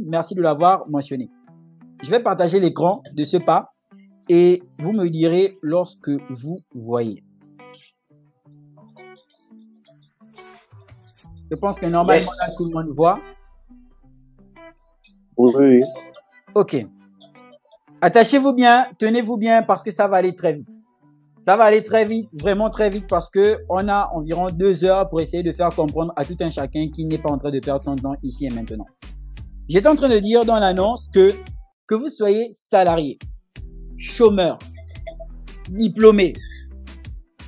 merci de l'avoir mentionné. Je vais partager l'écran de ce pas et vous me direz lorsque vous voyez. Je pense que normalement, là, tout le monde voit. Oui. Ok. Attachez-vous bien, tenez-vous bien parce que ça va aller très vite. Ça va aller très vite, vraiment très vite parce que on a environ 2 heures pour essayer de faire comprendre à tout un chacun qui n'est pas en train de perdre son temps ici et maintenant. J'étais en train de dire dans l'annonce que vous soyez salarié, chômeur, diplômé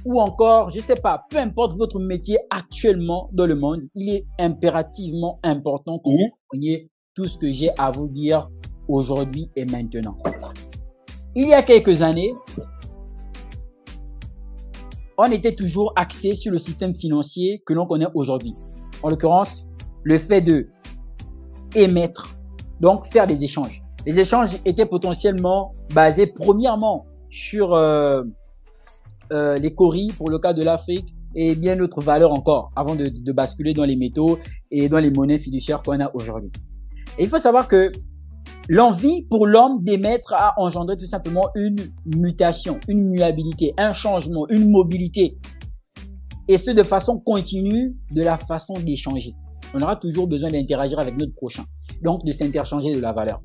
ou encore, je sais pas, peu importe votre métier actuellement dans le monde, il est impérativement important que vous compreniez tout ce que j'ai à vous dire aujourd'hui et maintenant. Il y a quelques années, on était toujours axé sur le système financier que l'on connaît aujourd'hui. En l'occurrence, le fait de émettre, donc faire des échanges. Les échanges étaient potentiellement basés premièrement sur les coris pour le cas de l'Afrique et bien d'autres valeurs encore avant de basculer dans les métaux et dans les monnaies fiduciaires qu'on a aujourd'hui. Et il faut savoir que l'envie pour l'homme d'émettre a engendré tout simplement une mutation, une muabilité, un changement, une mobilité. Et ce, de façon continue, de la façon d'échanger. On aura toujours besoin d'interagir avec notre prochain. Donc, de s'interchanger de la valeur.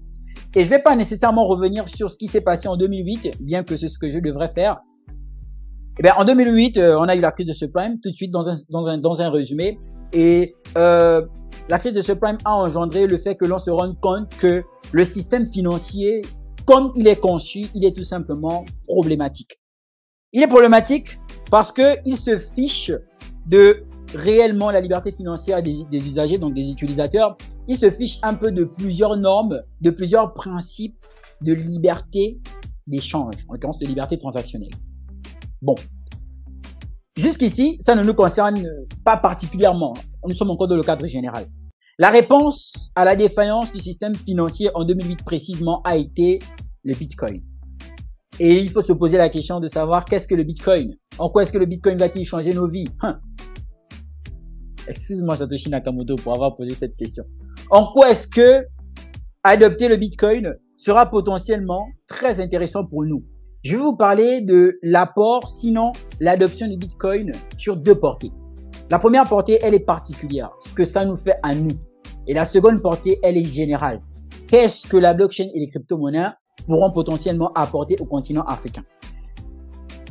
Et je vais pas nécessairement revenir sur ce qui s'est passé en 2008, bien que c'est ce que je devrais faire. Eh bien, en 2008, on a eu la crise de subprime, tout de suite dans un résumé. Et la crise de subprime a engendré le fait que l'on se rende compte que le système financier, comme il est conçu, il est tout simplement problématique. Il est problématique parce que il se fiche de réellement la liberté financière des usagers, donc des utilisateurs. Il se fiche un peu de plusieurs normes, de plusieurs principes de liberté d'échange, en l'occurrence de liberté transactionnelle. Bon. Jusqu'ici, ça ne nous concerne pas particulièrement. Nous sommes encore dans le cadre général. La réponse à la défaillance du système financier en 2008 précisément a été le Bitcoin. Et il faut se poser la question de savoir qu'est-ce que le Bitcoin? En quoi est-ce que le Bitcoin va-t-il changer nos vies? Excuse-moi Satoshi Nakamoto pour avoir posé cette question. En quoi est-ce que adopter le Bitcoin sera potentiellement très intéressant pour nous? Je vais vous parler de l'apport, sinon l'adoption du Bitcoin sur 2 portées. La première portée, elle est particulière, ce que ça nous fait à nous. Et la seconde portée, elle est générale. Qu'est-ce que la blockchain et les crypto-monnaies pourront potentiellement apporter au continent africain?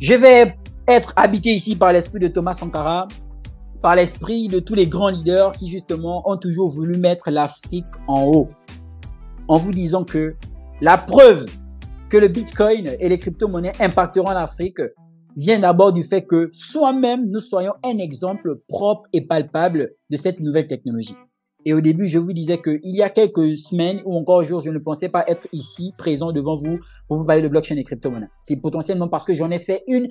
Je vais être habité ici par l'esprit de Thomas Sankara, par l'esprit de tous les grands leaders qui justement ont toujours voulu mettre l'Afrique en haut. En vous disant que la preuve que le Bitcoin et les crypto-monnaies impacteront l'Afrique vient d'abord du fait que soi-même, nous soyons un exemple propre et palpable de cette nouvelle technologie. Et au début, je vous disais qu'il y a quelques semaines ou encore jours, je ne pensais pas être ici, présent devant vous, pour vous parler de blockchain et crypto-monnaies. C'est potentiellement parce que j'en ai fait une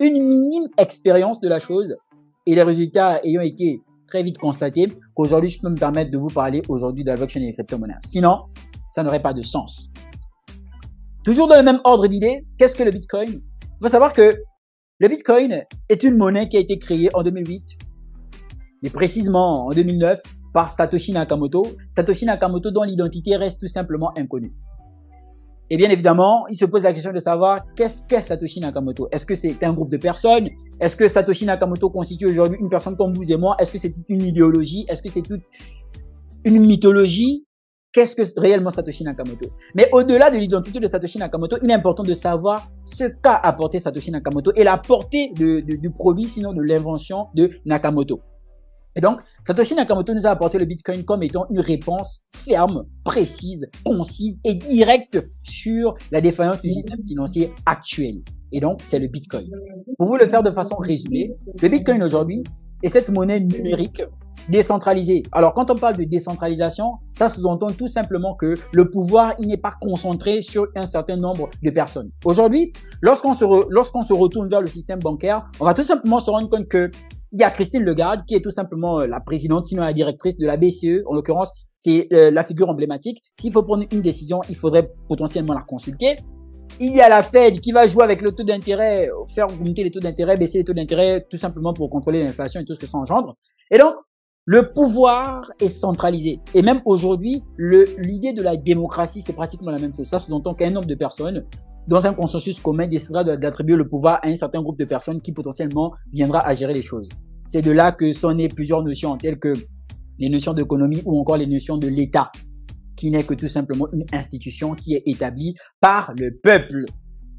minime expérience de la chose et les résultats ayant été très vite constatés qu'aujourd'hui, je peux me permettre de vous parler aujourd'hui de la blockchain et des crypto-monnaies. Sinon, ça n'aurait pas de sens. Toujours dans le même ordre d'idée, qu'est-ce que le Bitcoin? Il faut savoir que le Bitcoin est une monnaie qui a été créée en 2008, mais précisément en 2009 par Satoshi Nakamoto. Satoshi Nakamoto dont l'identité reste tout simplement inconnue. Et bien évidemment, il se pose la question de savoir qu'est-ce qu'est Satoshi Nakamoto? Est-ce que c'est un groupe de personnes? Est-ce que Satoshi Nakamoto constitue aujourd'hui une personne comme vous et moi? Est-ce que c'est toute une idéologie? Est-ce que c'est toute une mythologie? Qu'est-ce que réellement Satoshi Nakamoto? Mais au-delà de l'identité de Satoshi Nakamoto, il est important de savoir ce qu'a apporté Satoshi Nakamoto et la portée du produit, sinon de l'invention de Nakamoto. Et donc, Satoshi Nakamoto nous a apporté le Bitcoin comme étant une réponse ferme, précise, concise et directe sur la défaillance du système financier actuel. Et donc, c'est le Bitcoin. Pour vous le faire de façon résumée, le Bitcoin aujourd'hui est cette monnaie numérique décentralisée. Alors, quand on parle de décentralisation, ça sous-entend tout simplement que le pouvoir, il n'est pas concentré sur un certain nombre de personnes. Aujourd'hui, lorsqu'on se retourne vers le système bancaire, on va tout simplement se rendre compte que il y a Christine Lagarde qui est tout simplement la présidente, sinon la directrice de la BCE. En l'occurrence, c'est la figure emblématique. S'il faut prendre une décision, il faudrait potentiellement la consulter. Il y a la Fed qui va jouer avec le taux d'intérêt, faire augmenter les taux d'intérêt, baisser les taux d'intérêt, tout simplement pour contrôler l'inflation et tout ce que ça engendre. Et donc, Le pouvoir est centralisé. Et même aujourd'hui, l'idée de la démocratie, c'est pratiquement la même chose. Ça sous-entend qu'un nombre de personnes, dans un consensus commun, décidera d'attribuer le pouvoir à un certain groupe de personnes qui potentiellement viendra à gérer les choses. C'est de là que sont nées plusieurs notions telles que les notions d'économie ou encore les notions de l'État, qui n'est que tout simplement une institution qui est établie par le peuple.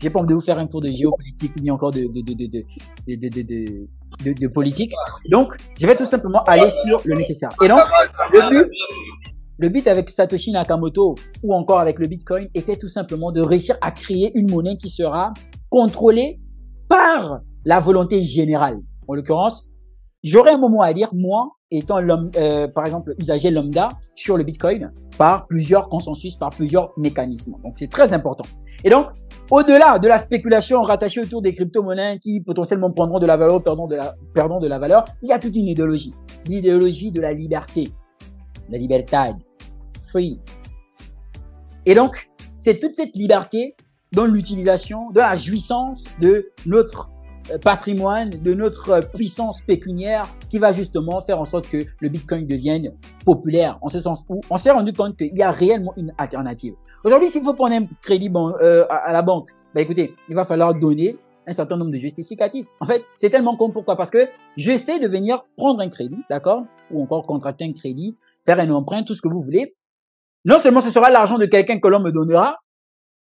J'ai pas envie de vous faire un tour de géopolitique ni encore de politique. Donc, je vais tout simplement aller sur le nécessaire. Et donc, le but avec Satoshi Nakamoto ou encore avec le Bitcoin était tout simplement de réussir à créer une monnaie qui sera contrôlée par la volonté générale. En l'occurrence, j'aurais un moment à dire, moi, étant par exemple usager lambda sur le Bitcoin, par plusieurs consensus, par plusieurs mécanismes. Donc, c'est très important. Et donc, au-delà de la spéculation rattachée autour des crypto-monnaies qui potentiellement prendront de la valeur, perdront de la valeur, il y a toute une idéologie. L'idéologie de la liberté. La libertad. Free. Et donc, c'est toute cette liberté dans l'utilisation, de la jouissance de notre patrimoine, de notre puissance pécuniaire qui va justement faire en sorte que le Bitcoin devienne populaire, en ce sens où on s'est rendu compte qu'il y a réellement une alternative. Aujourd'hui, s'il faut prendre un crédit à la banque, bah écoutez, il va falloir donner un certain nombre de justificatifs. En fait, c'est tellement con. Pourquoi? Parce que j'essaie de venir prendre un crédit, d'accord? Ou encore contracter un crédit, faire un emprunt, tout ce que vous voulez. Non seulement ce sera l'argent de quelqu'un que l'on me donnera,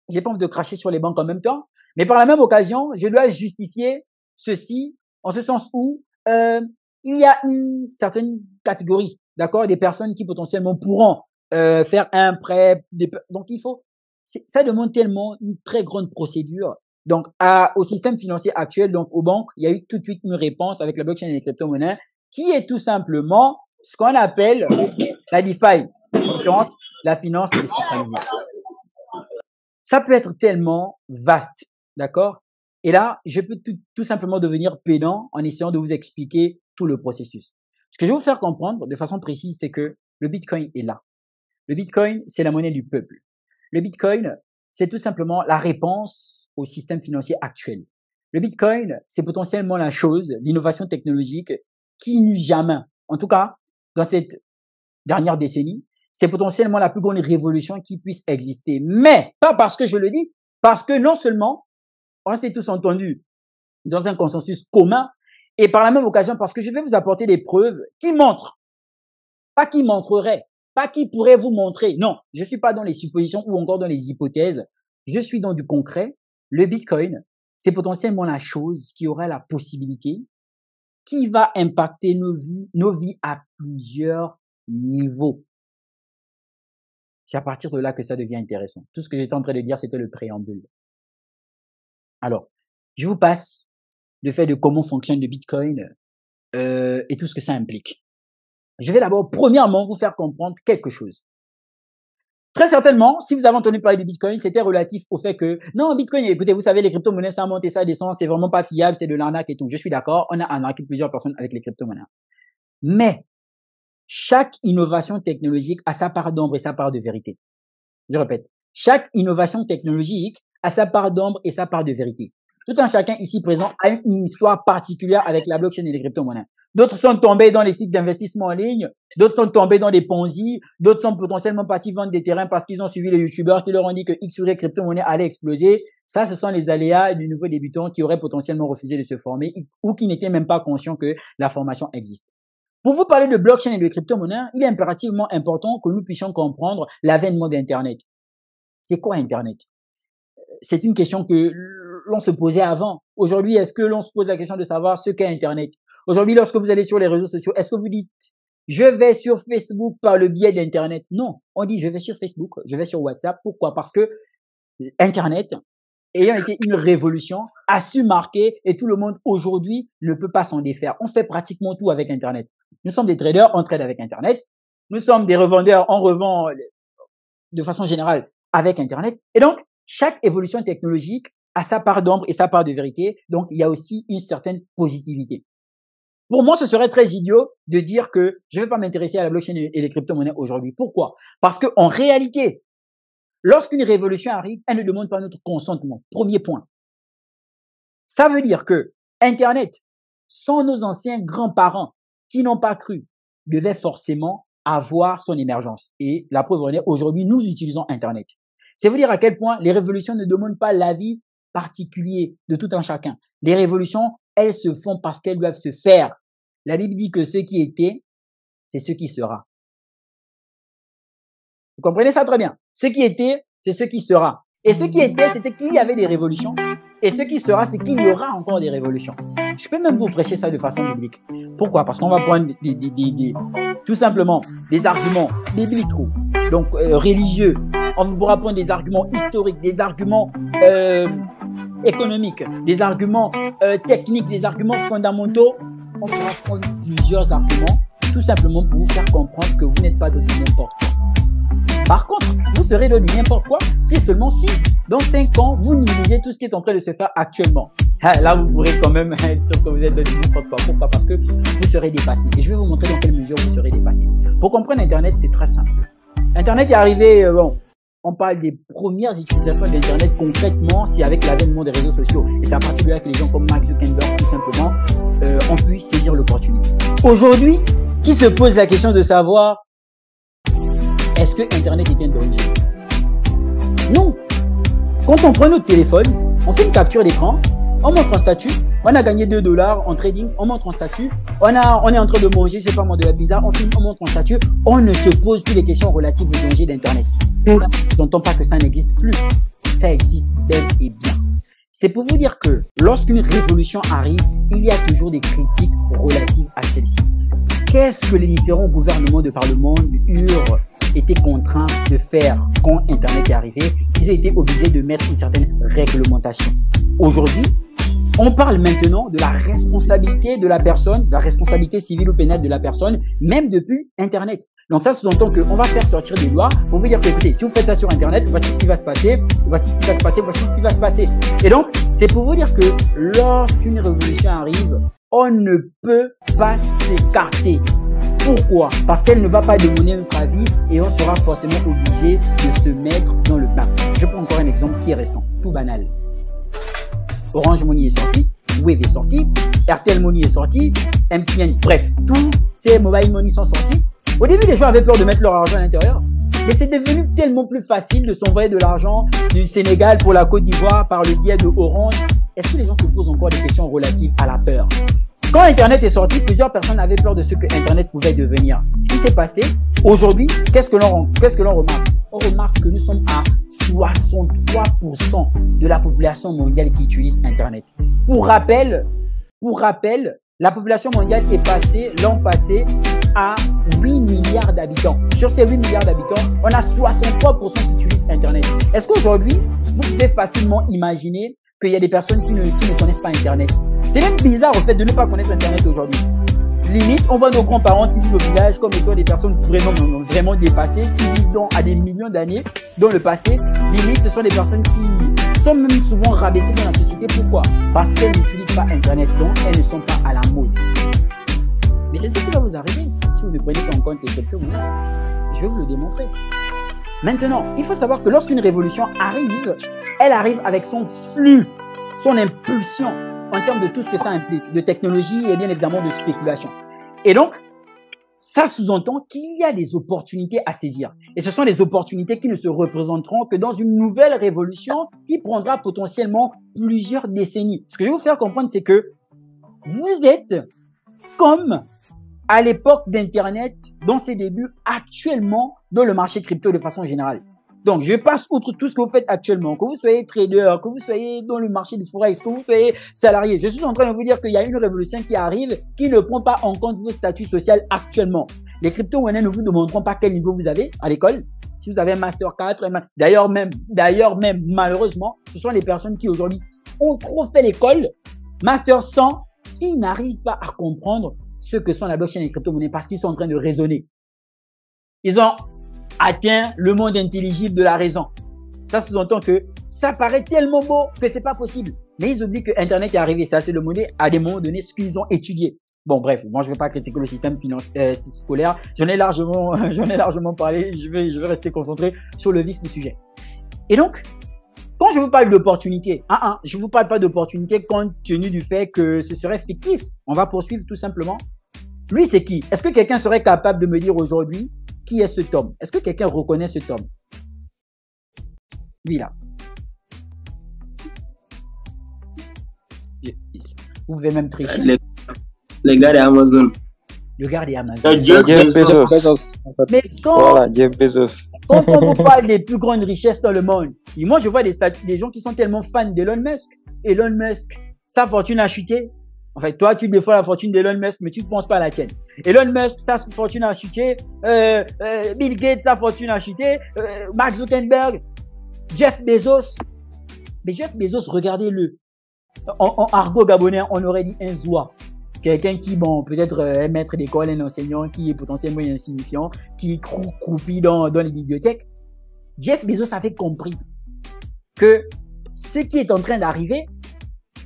j'ai pas envie de cracher sur les banques en même temps, mais par la même occasion, je dois justifier ceci en ce sens où il y a une certaine catégorie, d'accord, des personnes qui potentiellement pourront faire un prêt. Donc il faut, ça demande tellement une très grande procédure. Donc au système financier actuel, donc aux banques, il y a eu tout de suite une réponse avec la blockchain et les crypto-monnaies, qui est tout simplement ce qu'on appelle la DeFi, en l'occurrence la finance décentralisée. Ça peut être tellement vaste, d'accord? Et là, je peux tout simplement devenir pédant en essayant de vous expliquer tout le processus. Ce que je vais vous faire comprendre de façon précise, c'est que le Bitcoin est là. Le Bitcoin, c'est la monnaie du peuple. Le Bitcoin, c'est tout simplement la réponse au système financier actuel. Le Bitcoin, c'est potentiellement la chose, l'innovation technologique qui n'eut jamais, en tout cas, dans cette dernière décennie, c'est potentiellement la plus grande révolution qui puisse exister. Mais, pas parce que je le dis, parce que non seulement on s'est tous entendus dans un consensus commun, et par la même occasion, parce que je vais vous apporter des preuves qui montrent, pas qui montreraient, pas qui pourraient vous montrer. Non, je suis pas dans les suppositions ou encore dans les hypothèses. Je suis dans du concret. Le Bitcoin, c'est potentiellement la chose qui aura la possibilité, qui va impacter nos vies à plusieurs niveaux. C'est à partir de là que ça devient intéressant. Tout ce que j'étais en train de dire, c'était le préambule. Alors, je vous passe le fait de comment fonctionne le Bitcoin et tout ce que ça implique. Je vais d'abord, premièrement, vous faire comprendre quelque chose. Très certainement, si vous avez entendu parler de Bitcoin, c'était relatif au fait que, non, Bitcoin, écoutez, vous savez, les crypto-monnaies, ça monte et ça descend, c'est vraiment pas fiable, c'est de l'arnaque et tout. Je suis d'accord, on a arnaqué plusieurs personnes avec les crypto-monnaies. Mais, chaque innovation technologique a sa part d'ombre et sa part de vérité. Je répète, chaque innovation technologique a sa part d'ombre et sa part de vérité. Tout un chacun ici présent a une histoire particulière avec la blockchain et les crypto-monnaies. D'autres sont tombés dans les sites d'investissement en ligne, d'autres sont tombés dans des Ponzi, d'autres sont potentiellement partis vendre des terrains parce qu'ils ont suivi les youtubeurs qui leur ont dit que X ou Y crypto-monnaie allait exploser. Ça, ce sont les aléas du nouveau débutant qui auraient potentiellement refusé de se former ou qui n'étaient même pas conscients que la formation existe. Pour vous parler de blockchain et de crypto-monnaie, il est impérativement important que nous puissions comprendre l'avènement d'Internet. C'est quoi Internet? C'est une question que l'on se posait avant. Aujourd'hui, est-ce que l'on se pose la question de savoir ce qu'est Internet? Aujourd'hui, lorsque vous allez sur les réseaux sociaux, est-ce que vous dites je vais sur Facebook par le biais d'Internet? Non, on dit je vais sur Facebook, je vais sur WhatsApp. Pourquoi? Parce que Internet, ayant été une révolution, a su marquer et tout le monde aujourd'hui ne peut pas s'en défaire. On fait pratiquement tout avec Internet. Nous sommes des traders, on trade avec Internet. Nous sommes des revendeurs, on revend de façon générale avec Internet. Et donc, chaque évolution technologique a sa part d'ombre et sa part de vérité. Donc, il y a aussi une certaine positivité. Pour moi, ce serait très idiot de dire que je ne vais pas m'intéresser à la blockchain et les crypto-monnaies aujourd'hui. Pourquoi? Parce que en réalité, lorsqu'une révolution arrive, elle ne demande pas notre consentement. Premier point. Ça veut dire que Internet, sans nos anciens grands-parents qui n'ont pas cru, devait forcément avoir son émergence. Et la preuve en est, aujourd'hui, nous utilisons Internet. C'est vous dire à quel point les révolutions ne demandent pas l'avis particulier de tout un chacun. Les révolutions, elles se font parce qu'elles doivent se faire. La Bible dit que ce qui était, c'est ce qui sera. Vous comprenez ça très bien. Ce qui était, c'est ce qui sera. Et ce qui était, c'était qu'il y avait des révolutions. Et ce qui sera, c'est qu'il y aura encore des révolutions. Je peux même vous prêcher ça de façon biblique. Pourquoi? Parce qu'on va prendre tout simplement des arguments bibliques, donc religieux. On pourra prendre des arguments historiques, des arguments économiques, des arguments techniques, des arguments fondamentaux. On pourra prendre plusieurs arguments, tout simplement pour vous faire comprendre que vous n'êtes pas de n'importe quoi. Par contre, vous serez de n'importe quoi si seulement si, dans 5 ans, vous négligez tout ce qui est en train de se faire actuellement. Là, vous pourrez quand même être sûr que vous êtes de n'importe quoi. Pourquoi? Parce que vous serez dépassé. Et je vais vous montrer dans quelle mesure vous serez dépassé. Pour comprendre Internet, c'est très simple. Internet est arrivé, on parle des premières utilisations d'Internet concrètement, c'est avec l'avènement des réseaux sociaux. Et c'est à partir de là que les gens comme Mark Zuckerberg, tout simplement, ont pu saisir l'opportunité. Aujourd'hui, qui se pose la question de savoir est-ce que Internet est un danger? Non. Quand on prend notre téléphone, on fait une capture d'écran, on montre un statut, on a gagné $2 en trading, on montre un statut, on est en train de manger, je sais pas moi, de la bizarre, on filme, on montre un statut, on ne se pose plus les questions relatives au danger d'Internet. Ça, je n'entends pas que ça n'existe plus. Ça existe bel et bien. C'est pour vous dire que lorsqu'une révolution arrive, il y a toujours des critiques relatives à celle-ci. Qu'est-ce que les différents gouvernements de par le monde eurent été contraints de faire quand Internet est arrivé? Ils ont été obligés de mettre une certaine réglementation. Aujourd'hui, on parle maintenant de la responsabilité de la personne, de la responsabilité civile ou pénale de la personne, même depuis Internet. Donc ça sous-entend qu'on va faire sortir des lois pour vous dire que, écoutez, si vous faites ça sur Internet, voici ce qui va se passer, voici ce qui va se passer, voici ce qui va se passer. Et donc, c'est pour vous dire que lorsqu'une révolution arrive, on ne peut pas s'écarter. Pourquoi? Parce qu'elle ne va pas demander notre avis et on sera forcément obligé de se mettre dans le bain. Je prends encore un exemple qui est récent, tout banal. Orange Money est sorti, Wave est sorti, RTL Money est sorti, MTN, bref, tous ces mobile money sont sortis. Au début, les gens avaient peur de mettre leur argent à l'intérieur, mais c'est devenu tellement plus facile de s'envoyer de l'argent du Sénégal pour la Côte d'Ivoire par le biais de Orange. Est-ce que les gens se posent encore des questions relatives à la peur? Quand Internet est sorti, plusieurs personnes avaient peur de ce que Internet pouvait devenir. Ce qui s'est passé, aujourd'hui, qu'est-ce que l'on remarque? On remarque que nous sommes à 63% de la population mondiale qui utilise Internet. Pour rappel, la population mondiale est passée, l'an passé, à 8 milliards d'habitants. Sur ces 8 milliards d'habitants, on a 63% qui utilisent Internet. Est-ce qu'aujourd'hui, vous pouvez facilement imaginer qu'il y a des personnes qui ne connaissent pas Internet? C'est même bizarre au fait de ne pas connaître Internet aujourd'hui. Limite, on voit nos grands-parents qui vivent au village comme étant des personnes vraiment dépassées, qui vivent à des millions d'années dans le passé. Limite, ce sont des personnes qui sont même souvent rabaissées dans la société. Pourquoi? Parce qu'elles n'utilisent pas Internet, donc elles ne sont pas à la mode. Mais c'est ce qui va vous arriver si vous ne prenez pas en compte les crypto-monnaies. Je vais vous le démontrer. Maintenant, il faut savoir que lorsqu'une révolution arrive, elle arrive avec son flux, son impulsion, en termes de tout ce que ça implique, de technologie et bien évidemment de spéculation. Et donc, ça sous-entend qu'il y a des opportunités à saisir. Et ce sont des opportunités qui ne se représenteront que dans une nouvelle révolution qui prendra potentiellement plusieurs décennies. Ce que je vais vous faire comprendre, c'est que vous êtes comme à l'époque d'Internet, dans ses débuts, actuellement dans le marché crypto de façon générale. Donc, je passe outre tout ce que vous faites actuellement, que vous soyez trader, que vous soyez dans le marché du forex, que vous soyez salarié. Je suis en train de vous dire qu'il y a une révolution qui arrive qui ne prend pas en compte vos statuts sociaux actuellement. Les crypto-monnaies ne vous demanderont pas quel niveau vous avez à l'école. Si vous avez un Master 4, d'ailleurs même, malheureusement, ce sont les personnes qui aujourd'hui ont trop fait l'école, Master 100, qui n'arrivent pas à comprendre ce que sont la blockchain et les crypto-monnaies parce qu'ils sont en train de raisonner. Ils ont atteint le monde intelligible de la raison. Ça sous-entend que ça paraît tellement beau que c'est pas possible. Mais ils oublient que Internet est arrivé. Ça, c'est le monde à des moments donnés ce qu'ils ont étudié. Bon, bref, moi, je ne veux pas critiquer le système scolaire. J'en ai largement parlé. Je vais rester concentré sur le vif du sujet. Et donc, quand je vous parle d'opportunité, je vous parle pas d'opportunité compte tenu du fait que ce serait fictif. On va poursuivre tout simplement. Lui, c'est qui? Est-ce que quelqu'un serait capable de me dire aujourd'hui qui est cet homme? Est-ce que quelqu'un reconnaît cet homme? Lui, là. Vous pouvez même tricher. Les gars d'Amazon. Le gars d'Amazon. Jeff Bezos. Mais Voilà, Jeff Bezos. quand on vous parle des plus grandes richesses dans le monde, et moi je vois des gens qui sont tellement fans d'Elon Musk. Elon Musk, sa fortune a chuté. En fait, toi, tu défends la fortune d'Elon Musk, mais tu ne penses pas à la tienne. Elon Musk, sa fortune a chuté. Bill Gates, sa fortune a chuté. Mark Zuckerberg, Jeff Bezos. Mais Jeff Bezos, regardez-le. En argot gabonais, on aurait dit un zoua. Quelqu'un qui, bon, peut-être est maître d'école, un enseignant qui est potentiellement insignifiant, qui croupit dans les bibliothèques. Jeff Bezos avait compris que ce qui est en train d'arriver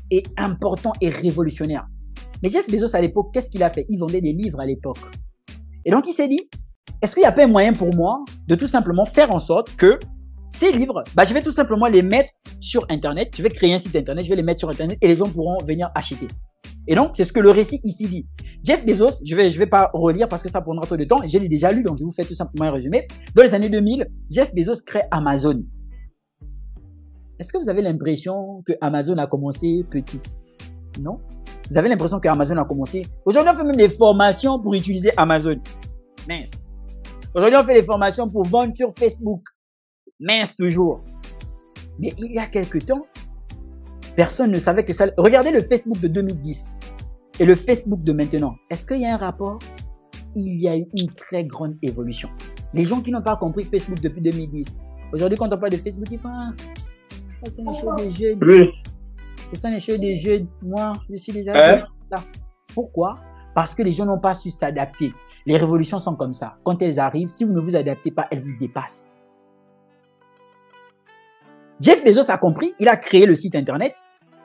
est important et révolutionnaire. Mais Jeff Bezos, à l'époque, qu'est-ce qu'il a fait? Il vendait des livres à l'époque. Et donc, il s'est dit, est-ce qu'il n'y a pas un moyen pour moi de tout simplement faire en sorte que ces livres, je vais tout simplement les mettre sur Internet. Je vais créer un site Internet, je vais les mettre sur Internet et les gens pourront venir acheter. Et donc, c'est ce que le récit ici dit. Jeff Bezos, je vais pas relire parce que ça prendra trop de temps. Je l'ai déjà lu, donc je vous fais tout simplement un résumé. Dans les années 2000, Jeff Bezos crée Amazon. Est-ce que vous avez l'impression que Amazon a commencé petit? Non? Vous avez l'impression que Amazon a commencé? Aujourd'hui, on fait même des formations pour utiliser Amazon. Mince. Aujourd'hui, on fait des formations pour vendre sur Facebook. Mince toujours. Mais il y a quelque temps, personne ne savait que ça... Regardez le Facebook de 2010 et le Facebook de maintenant. Est-ce qu'il y a un rapport? Il y a eu une très grande évolution. Les gens qui n'ont pas compris Facebook depuis 2010. Aujourd'hui, quand on parle de Facebook, ils font c'est les choses des jeunes. Oui. Ce sont les choses des jeunes. Moi, je suis déjà ça. Pourquoi? Parce que les gens n'ont pas su s'adapter. Les révolutions sont comme ça. Quand elles arrivent, si vous ne vous adaptez pas, elles vous dépassent. Jeff Bezos a compris, il a créé le site Internet.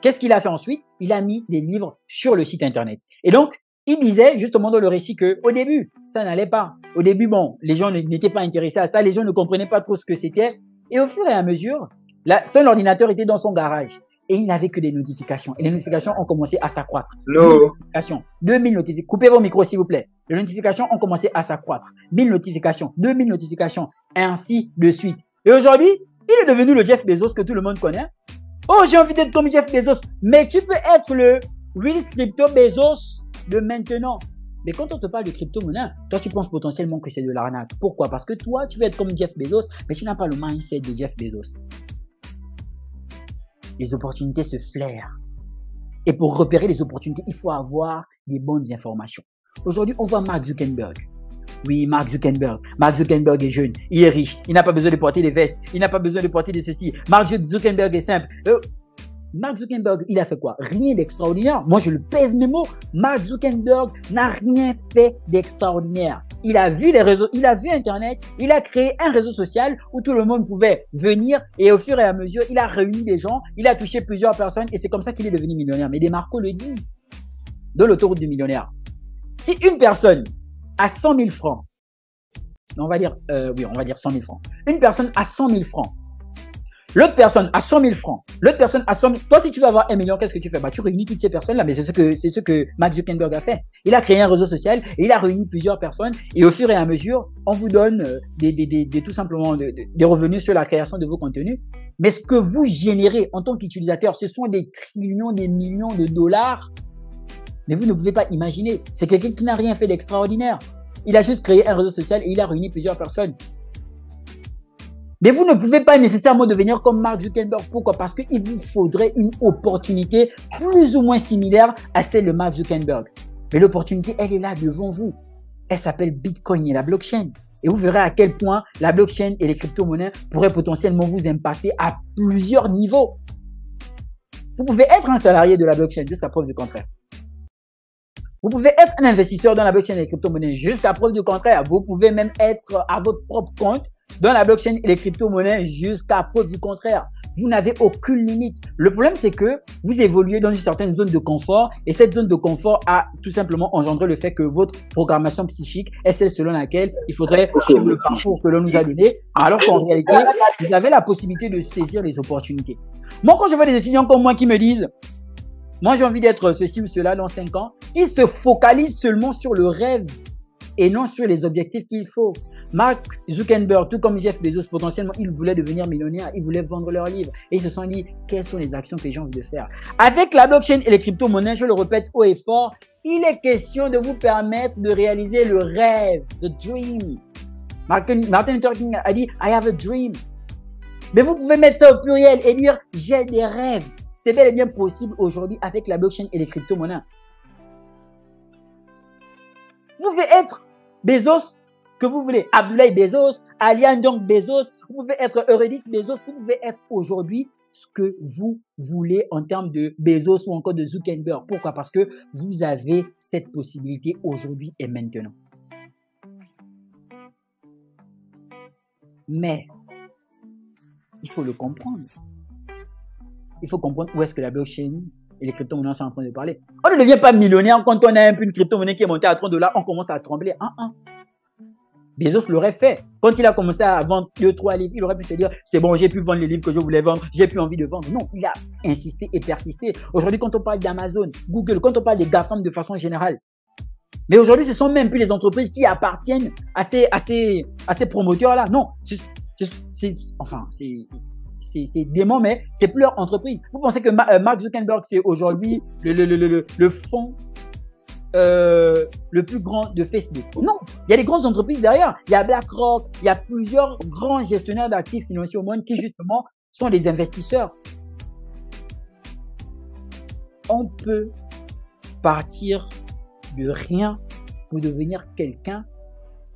Qu'est-ce qu'il a fait ensuite? Il a mis des livres sur le site Internet. Et donc, il disait justement dans le récit que au début, ça n'allait pas. Au début, bon, les gens n'étaient pas intéressés à ça, les gens ne comprenaient pas trop ce que c'était. Et au fur et à mesure, son ordinateur était dans son garage et il n'avait que des notifications. Et les notifications ont commencé à s'accroître. No. 2000 notifications. Coupez vos micros, s'il vous plaît. Les notifications ont commencé à s'accroître. 1000 notifications, 2000 notifications, ainsi de suite. Et aujourd'hui, il est devenu le Jeff Bezos que tout le monde connaît. Oh, j'ai envie d'être comme Jeff Bezos. Mais tu peux être le Will Crypto Bezos de maintenant. Mais quand on te parle de crypto-monnaie, toi, tu penses potentiellement que c'est de l'arnaque. Pourquoi? Parce que toi, tu veux être comme Jeff Bezos, mais tu n'as pas le mindset de Jeff Bezos. Les opportunités se flairent. Et pour repérer les opportunités, il faut avoir des bonnes informations. Aujourd'hui, on voit Mark Zuckerberg. Oui, Mark Zuckerberg. Mark Zuckerberg est jeune, il est riche, il n'a pas besoin de porter des vestes, il n'a pas besoin de porter de ceci. Mark Zuckerberg est simple. Mark Zuckerberg, il a fait quoi? Rien d'extraordinaire. Moi, je le pèse mes mots. Mark Zuckerberg n'a rien fait d'extraordinaire. Il a vu les réseaux, il a vu Internet, il a créé un réseau social où tout le monde pouvait venir et au fur et à mesure, il a réuni des gens, il a touché plusieurs personnes et c'est comme ça qu'il est devenu millionnaire. Mais Demarco le dit de l'autoroute du millionnaire. Si une personne a 100 000 francs, on va dire 100 000 francs. Une personne a 100 000 francs. L'autre personne a 100 000 francs. L'autre personne a 100 000. Toi, si tu veux avoir 1 million, qu'est-ce que tu fais? Tu réunis toutes ces personnes-là. Mais c'est ce que Mark Zuckerberg a fait. Il a créé un réseau social et il a réuni plusieurs personnes. Et au fur et à mesure, on vous donne tout simplement des revenus sur la création de vos contenus. Mais ce que vous générez en tant qu'utilisateur, ce sont des trillions, des millions de dollars. Mais vous ne pouvez pas imaginer. C'est quelqu'un qui n'a rien fait d'extraordinaire. Il a juste créé un réseau social et il a réuni plusieurs personnes. Mais vous ne pouvez pas nécessairement devenir comme Mark Zuckerberg. Pourquoi? Parce qu'il vous faudrait une opportunité plus ou moins similaire à celle de Mark Zuckerberg. Mais l'opportunité, elle est là devant vous. Elle s'appelle Bitcoin et la blockchain. Et vous verrez à quel point la blockchain et les crypto-monnaies pourraient potentiellement vous impacter à plusieurs niveaux. Vous pouvez être un salarié de la blockchain jusqu'à preuve du contraire. Vous pouvez être un investisseur dans la blockchain et les crypto-monnaies jusqu'à preuve du contraire. Vous pouvez même être à votre propre compte dans la blockchain et les crypto-monnaies jusqu'à preuve du contraire. Vous n'avez aucune limite. Le problème, c'est que vous évoluez dans une certaine zone de confort et cette zone de confort a tout simplement engendré le fait que votre programmation psychique est celle selon laquelle il faudrait suivre le parcours que l'on nous a donné, alors qu'en réalité, vous avez la possibilité de saisir les opportunités. Moi, quand je vois des étudiants comme moi qui me disent moi j'ai envie d'être ceci ou cela dans 5 ans, qui se focalise seulement sur le rêve et non sur les objectifs qu'il faut. Mark Zuckerberg, tout comme Jeff Bezos, potentiellement, ils voulaient devenir millionnaires, ils voulaient vendre leurs livres et ils se sont dit, quelles sont les actions que j'ai envie de faire? Avec la blockchain et les crypto-monnaies, je le répète haut et fort, il est question de vous permettre de réaliser le rêve, the dream. Martin Luther King a dit, I have a dream. Mais vous pouvez mettre ça au pluriel et dire, j'ai des rêves. C'est bel et bien possible aujourd'hui avec la blockchain et les crypto-monnaies. Vous pouvez être Bezos, que vous voulez, Abdoulaye Bezos, Alian donc Bezos, vous pouvez être Eurydice Bezos, vous pouvez être aujourd'hui ce que vous voulez en termes de Bezos ou encore de Zuckerberg. Pourquoi? Parce que vous avez cette possibilité aujourd'hui et maintenant. Mais, il faut le comprendre. Il faut comprendre où est-ce que la blockchain et les crypto-monnaies sont en train de parler. On ne devient pas millionnaire quand on a un peu une crypto-monnaie qui est montée à 30 $, on commence à trembler. Bezos l'aurait fait. Quand il a commencé à vendre 2-3 livres, il aurait pu se dire, c'est bon, j'ai pu vendre les livres que je voulais vendre, j'ai plus envie de vendre. Non, il a insisté et persisté. Aujourd'hui, quand on parle d'Amazon, Google, quand on parle des GAFAM de façon générale, mais aujourd'hui, ce sont même plus les entreprises qui appartiennent à ces promoteurs-là. Non, c'est dément, mais c'est plus leur entreprise. Vous pensez que Mark Zuckerberg, c'est aujourd'hui le fonds le plus grand de Facebook? Non, il y a des grandes entreprises derrière. Il y a BlackRock, il y a plusieurs grands gestionnaires d'actifs financiers au monde qui justement sont des investisseurs. On peut partir de rien pour devenir quelqu'un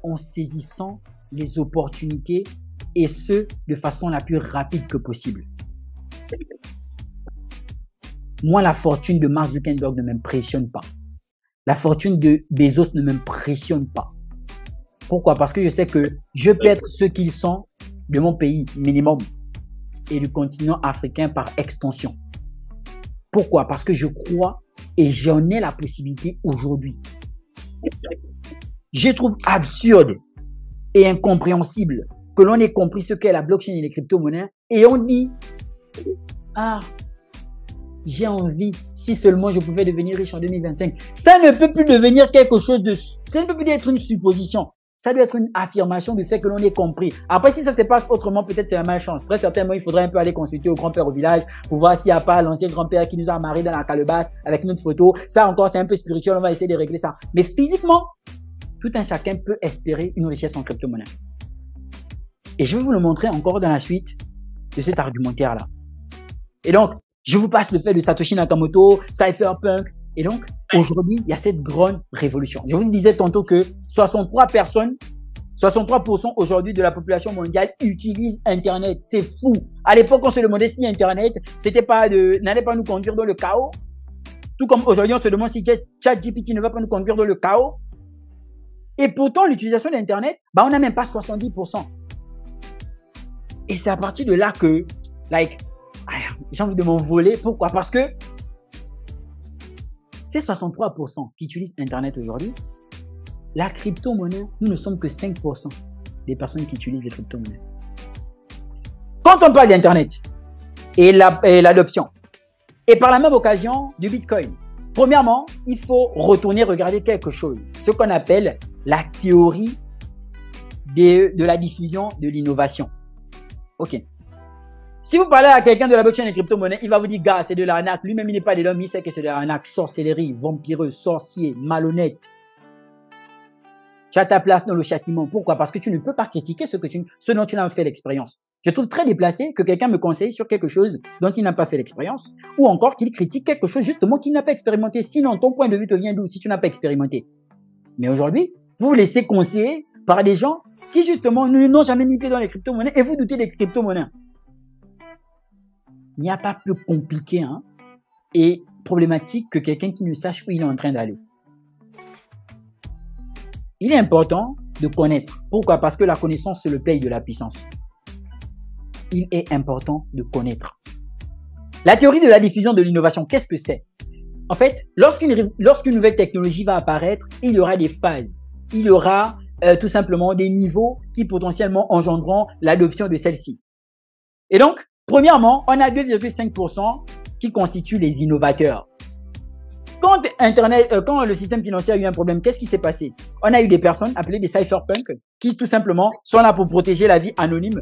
en saisissant les opportunités et ce, de façon la plus rapide que possible. Moi, la fortune de Mark Zuckerberg ne m'impressionne pas. La fortune de Bezos ne m'impressionne pas. Pourquoi? Parce que je sais que je peux être ce qu'ils sont de mon pays, minimum, et du continent africain par extension. Pourquoi? Parce que je crois et j'en ai la possibilité aujourd'hui. Je trouve absurde et incompréhensible que l'on ait compris ce qu'est la blockchain et les crypto-monnaies et on dit, j'ai envie, si seulement je pouvais devenir riche en 2025. Ça ne peut plus devenir quelque chose de, ça ne peut plus être une supposition. Ça doit être une affirmation du fait que l'on ait compris. Après, si ça se passe autrement, peut-être c'est la malchance. Très certainement, il faudrait un peu aller consulter au grand-père au village pour voir s'il n'y a pas l'ancien grand-père qui nous a amarrés dans la calebasse avec notre photo. Ça encore, c'est un peu spirituel. On va essayer de régler ça. Mais physiquement, tout un chacun peut espérer une richesse en crypto-monnaie. Et je vais vous le montrer encore dans la suite de cet argumentaire-là. Et donc, je vous passe le fait de Satoshi Nakamoto, Cypherpunk. Et donc, aujourd'hui, il y a cette grande révolution. Je vous disais tantôt que 63% aujourd'hui de la population mondiale utilisent Internet. C'est fou. À l'époque, on se demandait si Internet, n'allait pas nous conduire dans le chaos. Tout comme aujourd'hui, on se demande si ChatGPT ne va pas nous conduire dans le chaos. Et pourtant, l'utilisation d'Internet, on n'a même pas 70%. Et c'est à partir de là que, j'ai envie de m'envoler. Pourquoi? Parce que ces 63% qui utilisent Internet aujourd'hui, la crypto-monnaie, nous ne sommes que 5% des personnes qui utilisent les crypto-monnaies. Quand on parle d'Internet et l'adoption, et par la même occasion du Bitcoin, premièrement, il faut retourner regarder quelque chose, ce qu'on appelle la théorie de la diffusion de l'innovation. Ok. Si vous parlez à quelqu'un de la blockchain et des crypto-monnaies, il va vous dire, gars, c'est de l'arnaque. Lui-même, il n'est pas de l'homme, il sait que c'est de l'arnaque. Sorcellerie, vampireux, sorcier, malhonnête. Tu as ta place dans le châtiment. Pourquoi? Parce que tu ne peux pas critiquer ce dont tu n'as pas fait l'expérience. Je trouve très déplacé que quelqu'un me conseille sur quelque chose dont il n'a pas fait l'expérience, ou encore qu'il critique quelque chose justement qu'il n'a pas expérimenté. Sinon, ton point de vue te vient d'où si tu n'as pas expérimenté? Mais aujourd'hui, vous vous laissez conseiller par des gens qui justement n'ont jamais mis pied dans les crypto-monnaies et vous doutez des crypto-monnaies. Il n'y a pas plus compliqué et problématique que quelqu'un qui ne sache où il est en train d'aller. Il est important de connaître. Pourquoi? Parce que la connaissance, c'est le paye de la puissance. Il est important de connaître. La théorie de la diffusion de l'innovation, qu'est-ce que c'est? En fait, lorsqu'une nouvelle technologie va apparaître, il y aura des phases. Il y aura tout simplement des niveaux qui potentiellement engendreront l'adoption de celle-ci. Et donc, premièrement, on a 2,5% qui constituent les innovateurs. Quand le système financier a eu un problème, qu'est-ce qui s'est passé? On a eu des personnes appelées des cypherpunks qui tout simplement sont là pour protéger la vie anonyme,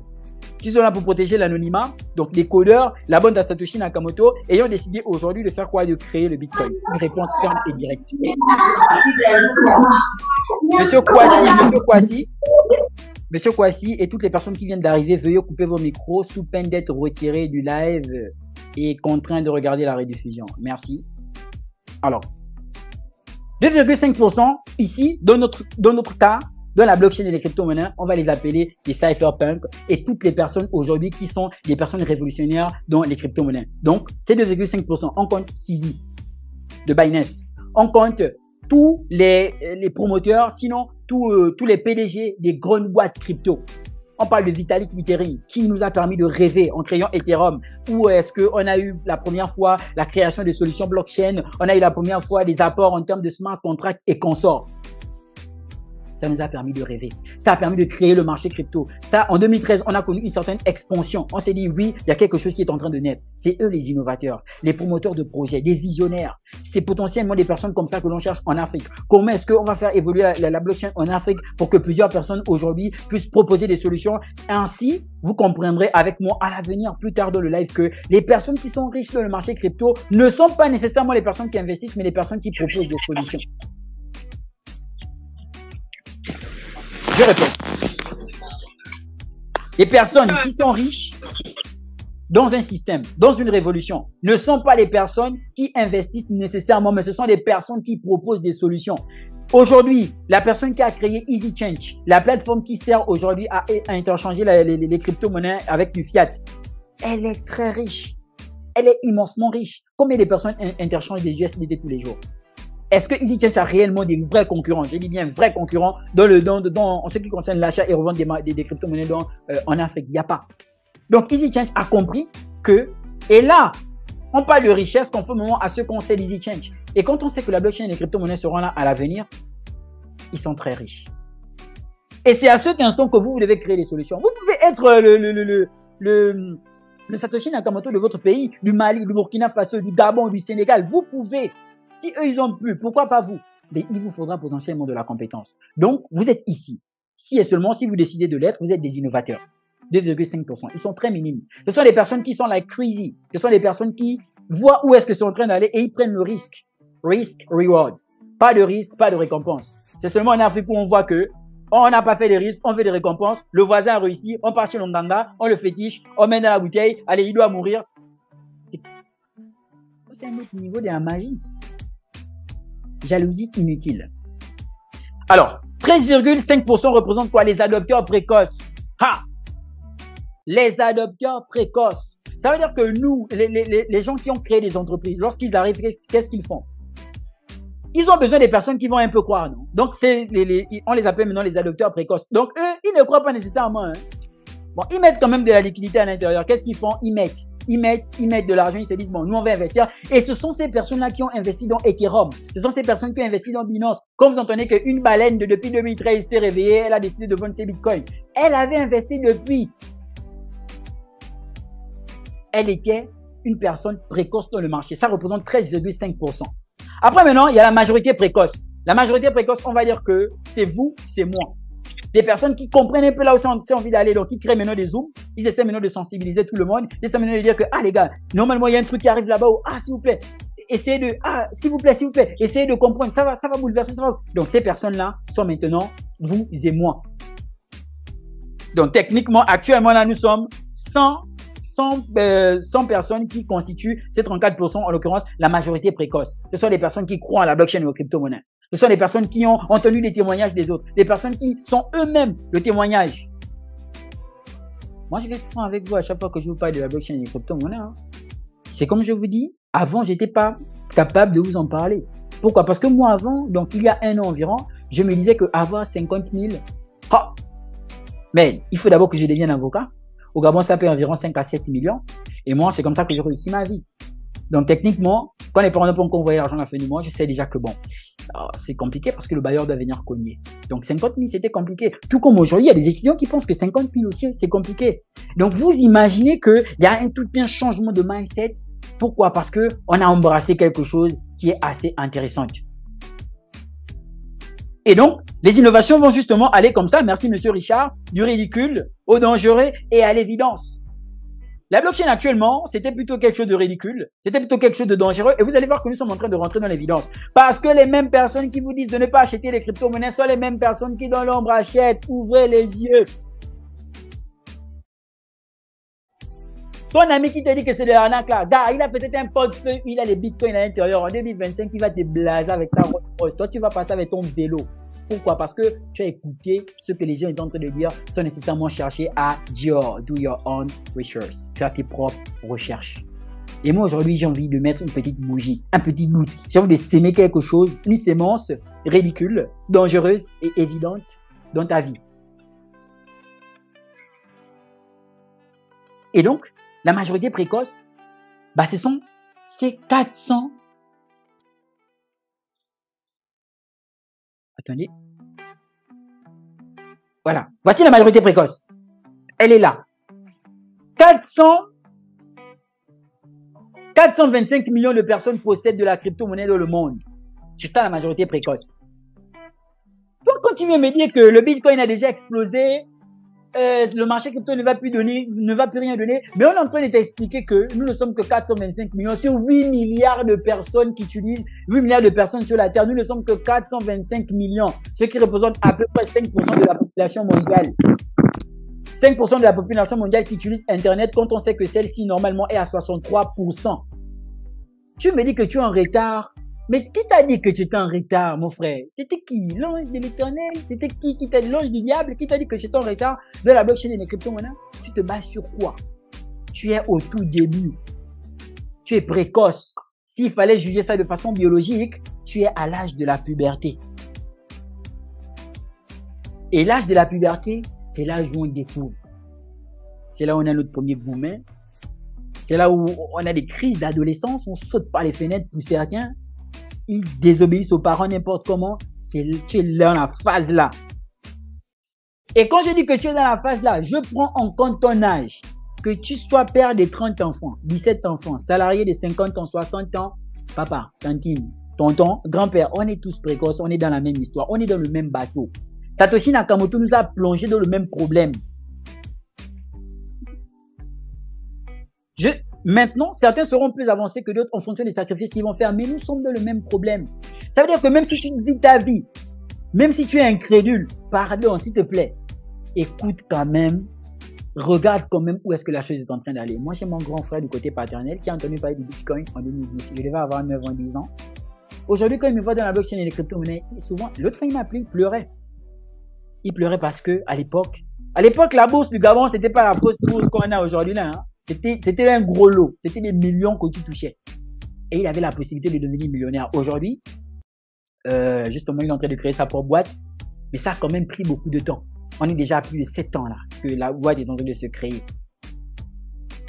qui sont là pour protéger l'anonymat. Donc des codeurs, la bande de Satoshi Nakamoto, ayant décidé aujourd'hui de faire quoi? De créer le Bitcoin. Une réponse ferme et directe. Monsieur Kwasi et toutes les personnes qui viennent d'arriver, veuillez couper vos micros sous peine d'être retirés du live et contraints de regarder la rediffusion. Merci. Alors, 2,5% ici, dans notre cas, dans la blockchain et les crypto-monnaies, on va les appeler des cypherpunks et toutes les personnes aujourd'hui qui sont des personnes révolutionnaires dans les crypto-monnaies. Donc, c'est 2,5%. On compte CZ de Binance. On compte tous les promoteurs, sinon tous les PDG des grandes boîtes crypto. On parle de Vitalik Buterin qui nous a permis de rêver en créant Ethereum. Où est-ce qu'on a eu la première fois la création des solutions blockchain, on a eu la première fois des apports en termes de smart contracts et consorts. Ça nous a permis de rêver. Ça a permis de créer le marché crypto. Ça, en 2013, on a connu une certaine expansion. On s'est dit, oui, il y a quelque chose qui est en train de naître. C'est eux les innovateurs, les promoteurs de projets, des visionnaires. C'est potentiellement des personnes comme ça que l'on cherche en Afrique. Comment est-ce qu'on va faire évoluer la blockchain en Afrique pour que plusieurs personnes aujourd'hui puissent proposer des solutions? Ainsi, vous comprendrez avec moi à l'avenir, plus tard dans le live, que les personnes qui sont riches dans le marché crypto ne sont pas nécessairement les personnes qui investissent, mais les personnes qui proposent des solutions. Je répète. Les personnes qui sont riches dans un système, dans une révolution, ne sont pas les personnes qui investissent nécessairement, mais ce sont des personnes qui proposent des solutions. Aujourd'hui, la personne qui a créé EasyChange, la plateforme qui sert aujourd'hui à interchanger les crypto-monnaies avec du fiat, elle est très riche. Elle est immensement riche. Combien de personnes interchangent des USDT tous les jours? Est-ce que EasyChange a réellement des vrais concurrents? Je dis bien vrais concurrents en ce qui concerne l'achat et revente des crypto-monnaies en Afrique. Il n'y a pas. Donc EasyChange a compris que, et là, on parle de richesse conformément à ce qu'on sait d'EasyChange. Et quand on sait que la blockchain et les crypto-monnaies seront là à l'avenir, ils sont très riches. Et c'est à cet instant que vous devez créer des solutions. Vous pouvez être le Satoshi Nakamoto de votre pays, du Mali, du Burkina Faso, du Gabon, du Sénégal. Vous pouvez. Si eux, ils ont pu, pourquoi pas vous? Mais il vous faudra potentiellement de la compétence. Donc, vous êtes ici. Si et seulement si vous décidez de l'être, vous êtes des innovateurs. 2,5%. Ils sont très minimes. Ce sont des personnes qui sont like crazy. Ce sont des personnes qui voient où est-ce que c'est en train d'aller et ils prennent le risque. Risk, reward. Pas de risque, pas de récompense. C'est seulement en Afrique où on voit que on n'a pas fait des risques, on fait des récompenses. Le voisin a réussi, on part chez l'Onganga, on le fétiche, on met dans la bouteille. Allez, il doit mourir. C'est un autre niveau de la magie. Jalousie inutile. Alors, 13,5% représente quoi? Les adopteurs précoces. Ha! Les adopteurs précoces. Ça veut dire que nous, les gens qui ont créé des entreprises, lorsqu'ils arrivent, qu'est-ce qu'ils font? Ils ont besoin des personnes qui vont un peu croire, non? Donc, on les appelle maintenant les adopteurs précoces. Donc, eux, ils ne croient pas nécessairement. Hein. Bon, ils mettent quand même de la liquidité à l'intérieur. Qu'est-ce qu'ils font? Ils mettent de l'argent, ils se disent, bon, nous, on va investir. Et ce sont ces personnes-là qui ont investi dans Ethereum. Ce sont ces personnes qui ont investi dans Binance. Quand vous entendez qu'une baleine depuis 2013 s'est réveillée, elle a décidé de vendre ses bitcoins. Elle avait investi depuis. Elle était une personne précoce dans le marché. Ça représente 13,5%. Après, maintenant, il y a la majorité précoce. La majorité précoce, on va dire que c'est vous, c'est moi. Des personnes qui comprennent un peu là où c'est envie d'aller, donc qui créent maintenant des zooms, ils essaient maintenant de sensibiliser tout le monde, ils essaient maintenant de dire que, ah les gars, normalement il y a un truc qui arrive là-bas, ou ah s'il vous plaît, essayez de, ah s'il vous plaît, essayez de comprendre, ça va bouleverser, ça va. Donc ces personnes-là sont maintenant vous et moi. Donc techniquement, actuellement là, nous sommes 100 personnes qui constituent ces 34%, en l'occurrence la majorité précoce. Ce sont des personnes qui croient à la blockchain et aux crypto-monnaies. Ce sont des personnes qui ont entendu les témoignages des autres. Des personnes qui sont eux-mêmes le témoignage. Moi, je vais être franc avec vous à chaque fois que je vous parle de la blockchain et des crypto-monnaies. Hein. C'est comme je vous dis, avant, j'étais pas capable de vous en parler. Pourquoi? Parce que moi, avant, donc il y a un an environ, je me disais qu'avoir 50 000, mais il faut d'abord que je devienne avocat. Au Gabon, ça paie environ 5 à 7 millions. Et moi, c'est comme ça que j'ai réussi ma vie. Donc, techniquement, quand les parents ne peuvent pas envoyer l'argent à la fin du mois, je sais déjà que bon, c'est compliqué parce que le bailleur doit venir cogner. Donc, 50 000, c'était compliqué. Tout comme aujourd'hui, il y a des étudiants qui pensent que 50 000 aussi, c'est compliqué. Donc, vous imaginez qu'il y a un tout un changement de mindset Pourquoi? Parce que on a embrassé quelque chose qui est assez intéressant. Et donc, les innovations vont justement aller comme ça, merci monsieur Richard, du ridicule au dangereux et à l'évidence. La blockchain actuellement, c'était plutôt quelque chose de ridicule, c'était plutôt quelque chose de dangereux et vous allez voir que nous sommes en train de rentrer dans l'évidence. Parce que les mêmes personnes qui vous disent de ne pas acheter les crypto-monnaies sont les mêmes personnes qui dans l'ombre achètent. Ouvrez les yeux. Ton ami qui te dit que c'est de l'arnaque là, gars, il a peut-être un portefeuille, il a les bitcoins à l'intérieur. En 2025, il va te blaser avec sa Rolls Royce. Toi, tu vas passer avec ton vélo. Pourquoi? Parce que tu as écouté ce que les gens sont en train de dire sans nécessairement chercher à do your own research. Tu as tes propres recherches. Et moi, aujourd'hui, j'ai envie de mettre une petite bougie, un petit doute. J'ai envie de s'aimer quelque chose, une sémence ridicule, dangereuse et évidente dans ta vie. Et donc, la majorité précoce, bah, c'est 400. Attendez. Voilà. Voici la majorité précoce. Elle est là. 425 millions de personnes possèdent de la crypto-monnaie dans le monde. C'est ça la majorité précoce. Donc, quand tu viens me dire que le Bitcoin a déjà explosé, le marché crypto ne va plus rien donner, mais on est en train de t'expliquer que nous ne sommes que 425 millions sur 8 milliards de personnes qui utilisent, 8 milliards de personnes sur la Terre, nous ne sommes que 425 millions, ce qui représente à peu près 5% de la population mondiale. 5% de la population mondiale qui utilise Internet quand on sait que celle-ci normalement est à 63%. Tu me dis que tu es en retard. Mais qui t'a dit que tu étais en retard, mon frère? C'était qui? L'ange de l'éternel? C'était qui t'a dit? L'ange du diable? Qui t'a dit que j'étais en retard de la blockchain et des crypto-monnaies? Tu te bases sur quoi? Tu es au tout début. Tu es précoce. S'il fallait juger ça de façon biologique, tu es à l'âge de la puberté. Et l'âge de la puberté, c'est l'âge où on découvre. C'est là où on a notre premier gourmet. C'est là où on a des crises d'adolescence, on saute par les fenêtres pour certains. Ils désobéissent aux parents n'importe comment. Tu es dans la phase là. Et quand je dis que tu es dans la phase là, je prends en compte ton âge. Que tu sois père de 30 enfants, 17 enfants, salarié de 50 ans, 60 ans, papa, tantine, tonton, grand-père, on est tous précoces, on est dans la même histoire, on est dans le même bateau. Satoshi Nakamoto nous a plongé dans le même problème. Maintenant, certains seront plus avancés que d'autres en fonction des sacrifices qu'ils vont faire, mais nous sommes dans le même problème. Ça veut dire que même si tu vis ta vie, même si tu es incrédule, pardon, s'il te plaît, écoute quand même, regarde quand même où est-ce que la chose est en train d'aller. Moi, j'ai mon grand frère du côté paternel qui a entendu parler du Bitcoin en 2010. Je devais avoir 9 ans, 10 ans. Aujourd'hui, quand il me voit dans la blockchain et les crypto-monnaies, souvent, l'autre fois, il m'a appelé, il pleurait. Il pleurait parce que, à l'époque, la bourse du Gabon, c'était pas la fausse bourse qu'on a aujourd'hui là, hein. C'était un gros lot. C'était des millions que tu touchais. Et il avait la possibilité de devenir millionnaire. Aujourd'hui, justement, il est en train de créer sa propre boîte. Mais ça a quand même pris beaucoup de temps. On est déjà à plus de 7 ans là que la boîte est en train de se créer.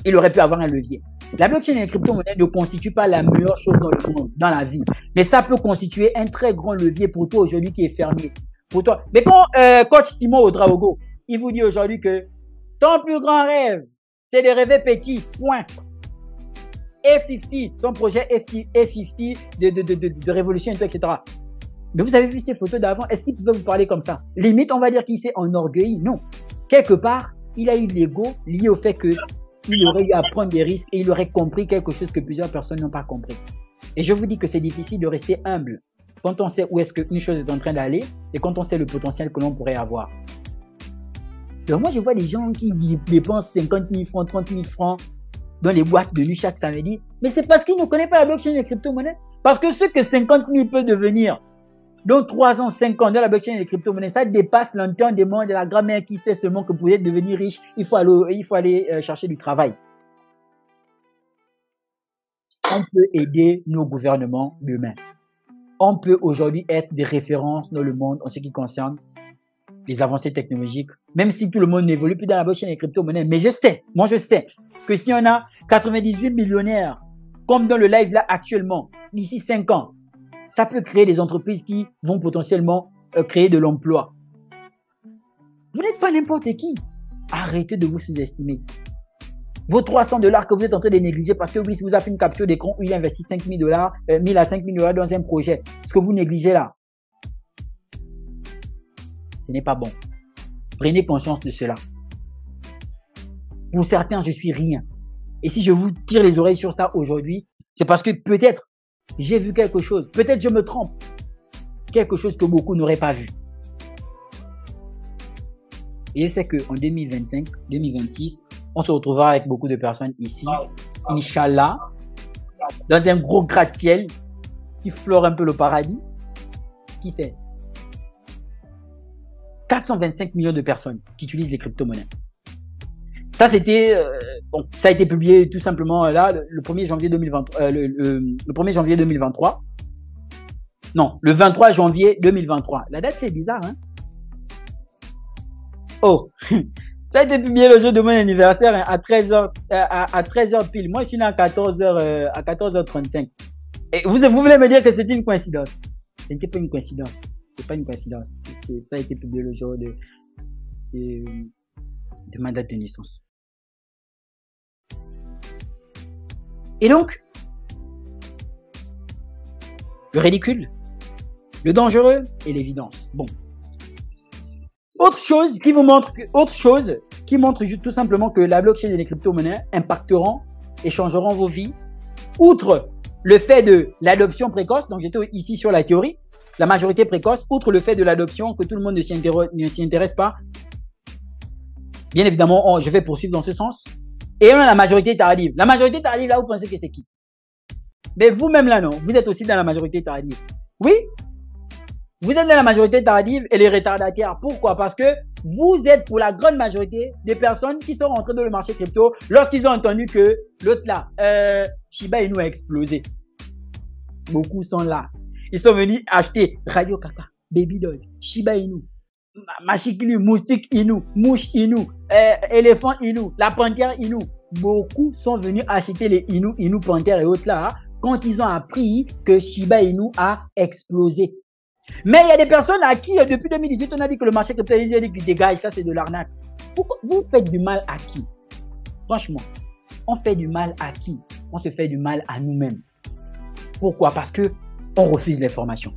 Il aurait pu avoir un levier. La blockchain et les crypto-monnaies ne constituent pas la meilleure chose dans le monde, dans la vie. Mais ça peut constituer un très grand levier pour toi aujourd'hui qui est fermé. Pour toi. Mais quand coach Simon Ouedraogo, il vous dit aujourd'hui que ton plus grand rêve, c'est de rêver petit, point. F50, son projet F50 de révolution et tout, etc. Mais vous avez vu ces photos d'avant, est-ce qu'il pouvait vous parler comme ça? Limite, on va dire qu'il s'est enorgueilli. Non. Quelque part, il a eu l'ego lié au fait qu'il aurait eu à prendre des risques et il aurait compris quelque chose que plusieurs personnes n'ont pas compris. Et je vous dis que c'est difficile de rester humble quand on sait où est-ce qu'une chose est en train d'aller et quand on sait le potentiel que l'on pourrait avoir. Donc moi, je vois des gens qui dépensent 50 000 francs, 30 000 francs dans les boîtes de nuit chaque samedi. Mais c'est parce qu'ils ne connaissent pas la blockchain et les crypto-monnaies. Parce que ce que 50 000 peut devenir dans 3 ans, 5 ans dans la blockchain et les crypto-monnaies, ça dépasse l'entendement de la grand-mère qui sait seulement que pour être devenir riche, il faut aller chercher du travail. On peut aider nos gouvernements demain. On peut aujourd'hui être des références dans le monde en ce qui concerne les avancées technologiques, même si tout le monde n'évolue plus dans la blockchain et les crypto-monnaies. Mais je sais que si on a 98 millionnaires, comme dans le live là actuellement, d'ici 5 ans, ça peut créer des entreprises qui vont potentiellement créer de l'emploi. Vous n'êtes pas n'importe qui. Arrêtez de vous sous-estimer. Vos 300 $ que vous êtes en train de négliger parce que Brice vous a fait une capture d'écran où il a investi 5 000 $, 1000 à 5 000 $ dans un projet. Ce que vous négligez là, ce n'est pas bon. Prenez conscience de cela. Pour certains, je suis rien. Et si je vous tire les oreilles sur ça aujourd'hui, c'est parce que peut-être j'ai vu quelque chose. Peut-être je me trompe. Quelque chose que beaucoup n'auraient pas vu. Et je sais qu'en 2025, 2026, on se retrouvera avec beaucoup de personnes ici, Inch'Allah, dans un gros gratte-ciel qui flore un peu le paradis. Qui sait? 425 millions de personnes qui utilisent les crypto-monnaies. Ça, c'était, ça a été publié tout simplement là, le 1er janvier 2023, le 1er janvier 2023. Non, le 23 janvier 2023. La date, c'est bizarre, hein? Oh, ça a été publié le jour de mon anniversaire, hein, à 13h, à 13h pile. Moi, je suis né à 14h, à 14h35. Et vous voulez me dire que c'était une coïncidence? Ce n'était pas une coïncidence. C'est pas une coïncidence. Ça a été publié le jour de ma date de naissance. Et donc, le ridicule, le dangereux et l'évidence. Bon. Autre chose qui montre tout simplement que la blockchain et les crypto-monnaies impacteront et changeront vos vies. Outre le fait de l'adoption précoce, donc j'étais ici sur la théorie, la majorité précoce, outre le fait de l'adoption, que tout le monde ne s'y intéresse pas, bien évidemment, je vais poursuivre dans ce sens. Et on a la majorité tardive. La majorité tardive, là, vous pensez que c'est qui? Mais vous-même là, non, vous êtes aussi dans la majorité tardive. Oui, vous êtes dans la majorité tardive et les retardataires. Pourquoi? Parce que vous êtes pour la grande majorité des personnes qui sont rentrées dans le marché crypto lorsqu'ils ont entendu que l'autre là, Shiba Inu a explosé. Beaucoup sont là. Ils sont venus acheter Radio Kaka, Baby Doll, Shiba Inu, Machikili, Moustique Inu, Mouche Inu, Éléphant Inu, la Panthère Inu. Beaucoup sont venus acheter les Inu, Panthère et autres là quand ils ont appris que Shiba Inu a explosé. Mais il y a des personnes à qui, depuis 2018, on a dit que le marché capitalisé a dit que des gars, ça c'est de l'arnaque. Pourquoi vous faites du mal à qui? Franchement, on fait du mal à qui? On se fait du mal à nous-mêmes. Pourquoi? Parce que on refuse l'information.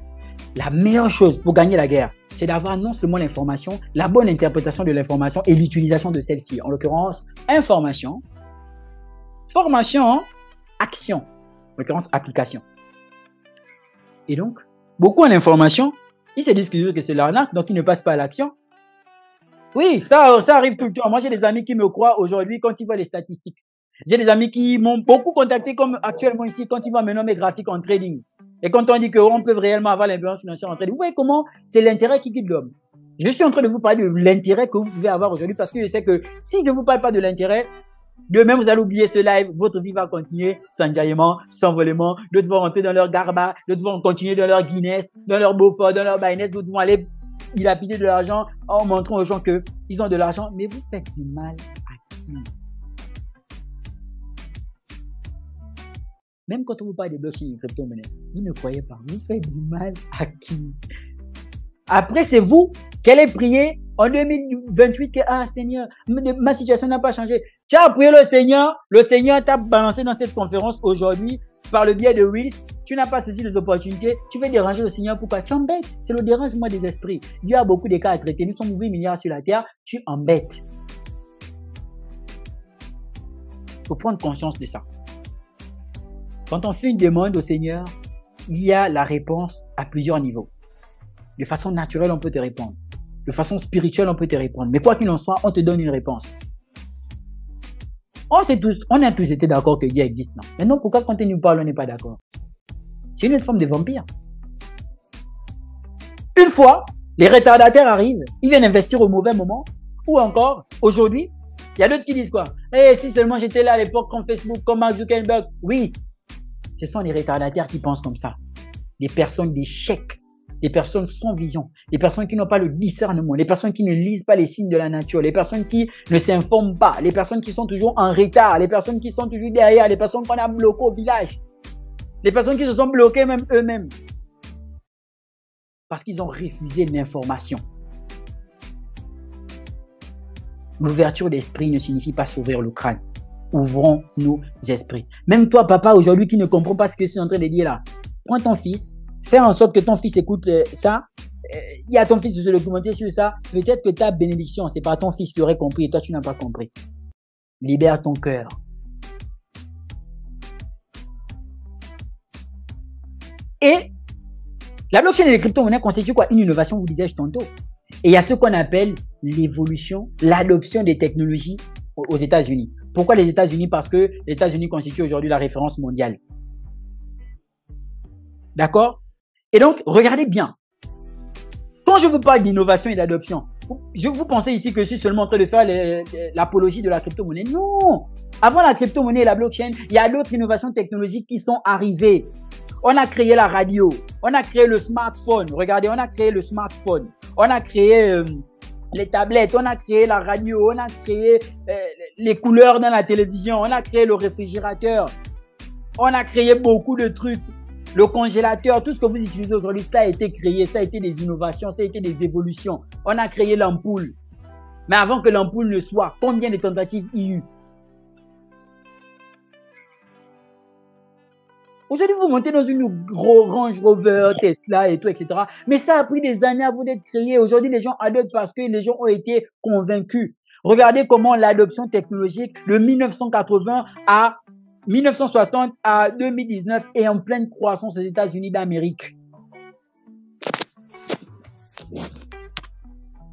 La meilleure chose pour gagner la guerre, c'est d'avoir non seulement l'information, la bonne interprétation de l'information et l'utilisation de celle-ci. En l'occurrence, information, formation, action. En l'occurrence, application. Et donc, beaucoup en information, ils se disent que c'est l'arnaque, donc ils ne passent pas à l'action. Oui, ça arrive tout le temps. Moi, j'ai des amis qui me croient aujourd'hui quand ils voient les statistiques. J'ai des amis qui m'ont beaucoup contacté comme actuellement ici quand ils voient maintenant mes graphiques en trading. Et quand on dit qu'on peut réellement avoir l'influence financière en trading, vous voyez comment c'est l'intérêt qui guide l'homme. Je suis en train de vous parler de l'intérêt que vous pouvez avoir aujourd'hui parce que je sais que si je ne vous parle pas de l'intérêt, demain vous allez oublier ce live, votre vie va continuer sans jaillement, sans volement, d'autres vont rentrer dans leur Garba, d'autres vont continuer dans leur Guinness, dans leur Beaufort, dans leur Binance, d'autres vont aller dilapider de l'argent en montrant aux gens que ils ont de l'argent, mais vous faites du mal à qui? Même quand on vous parle des blockchains et des crypto-monnaies, vous ne croyez pas. Vous faites du mal à qui? Après, c'est vous qui allez prier en 2028 que, ah Seigneur, ma situation n'a pas changé. Tu as prié le Seigneur t'a balancé dans cette conférence aujourd'hui par le biais de Reels. Tu n'as pas saisi les opportunités. Tu veux déranger le Seigneur, pourquoi? Tu embêtes. C'est le dérangement des esprits. Dieu a beaucoup de cas à traiter. Nous sommes 8 milliards sur la terre. Tu embêtes. Il faut prendre conscience de ça. Quand on fait une demande au Seigneur, il y a la réponse à plusieurs niveaux. De façon naturelle, on peut te répondre. De façon spirituelle, on peut te répondre. Mais quoi qu'il en soit, on te donne une réponse. On a tous été d'accord que Dieu existe, non? Maintenant, pourquoi quand il nous parle, on n'est pas d'accord? C'est une forme de vampire. Une fois, les retardataires arrivent, ils viennent investir au mauvais moment. Ou encore, aujourd'hui, il y a d'autres qui disent quoi? Eh, si seulement j'étais là à l'époque quand Facebook, comme Mark Zuckerberg. Oui. Ce sont les retardataires qui pensent comme ça. Des personnes d'échec, des personnes sans vision, des personnes qui n'ont pas le discernement, les personnes qui ne lisent pas les signes de la nature, les personnes qui ne s'informent pas, les personnes qui sont toujours en retard, les personnes qui sont toujours derrière, les personnes qu'on a bloquées au village, les personnes qui se sont bloquées même eux-mêmes. Parce qu'ils ont refusé l'information. L'ouverture d'esprit ne signifie pas s'ouvrir le crâne. Ouvrons nos esprits. Même toi, papa, aujourd'hui, qui ne comprends pas ce que je suis en train de dire là, prends ton fils, fais en sorte que ton fils écoute ça. Il y a ton fils de se documenter sur ça. Peut-être que ta bénédiction, c'est pas ton fils qui aurait compris et toi, tu n'as pas compris. Libère ton cœur. Et la blockchain et les crypto-monnaies constituent quoi? Une innovation, vous disais-je tantôt. Et il y a ce qu'on appelle l'évolution, l'adoption des technologies aux États-Unis. Pourquoi les États-Unis? Parce que les États-Unis constituent aujourd'hui la référence mondiale. D'accord? Et donc, regardez bien. Quand je vous parle d'innovation et d'adoption, vous pensez ici que je suis seulement en train de faire l'apologie de la crypto-monnaie? Non! Avant la crypto-monnaie et la blockchain, il y a d'autres innovations technologiques qui sont arrivées. On a créé la radio, on a créé le smartphone. Regardez, on a créé le smartphone. On a créé les tablettes, on a créé la radio, on a créé les couleurs dans la télévision, on a créé le réfrigérateur. On a créé beaucoup de trucs. Le congélateur, tout ce que vous utilisez aujourd'hui, ça a été créé, ça a été des innovations, ça a été des évolutions. On a créé l'ampoule. Mais avant que l'ampoule ne soit, combien de tentatives il y a eu? Aujourd'hui, vous montez dans une gros Range Rover, Tesla et tout, etc. Mais ça a pris des années à vous d'être créé. Aujourd'hui, les gens adoptent parce que les gens ont été convaincus. Regardez comment l'adoption technologique de 1980 à 1960 à 2019 est en pleine croissance aux États-Unis d'Amérique.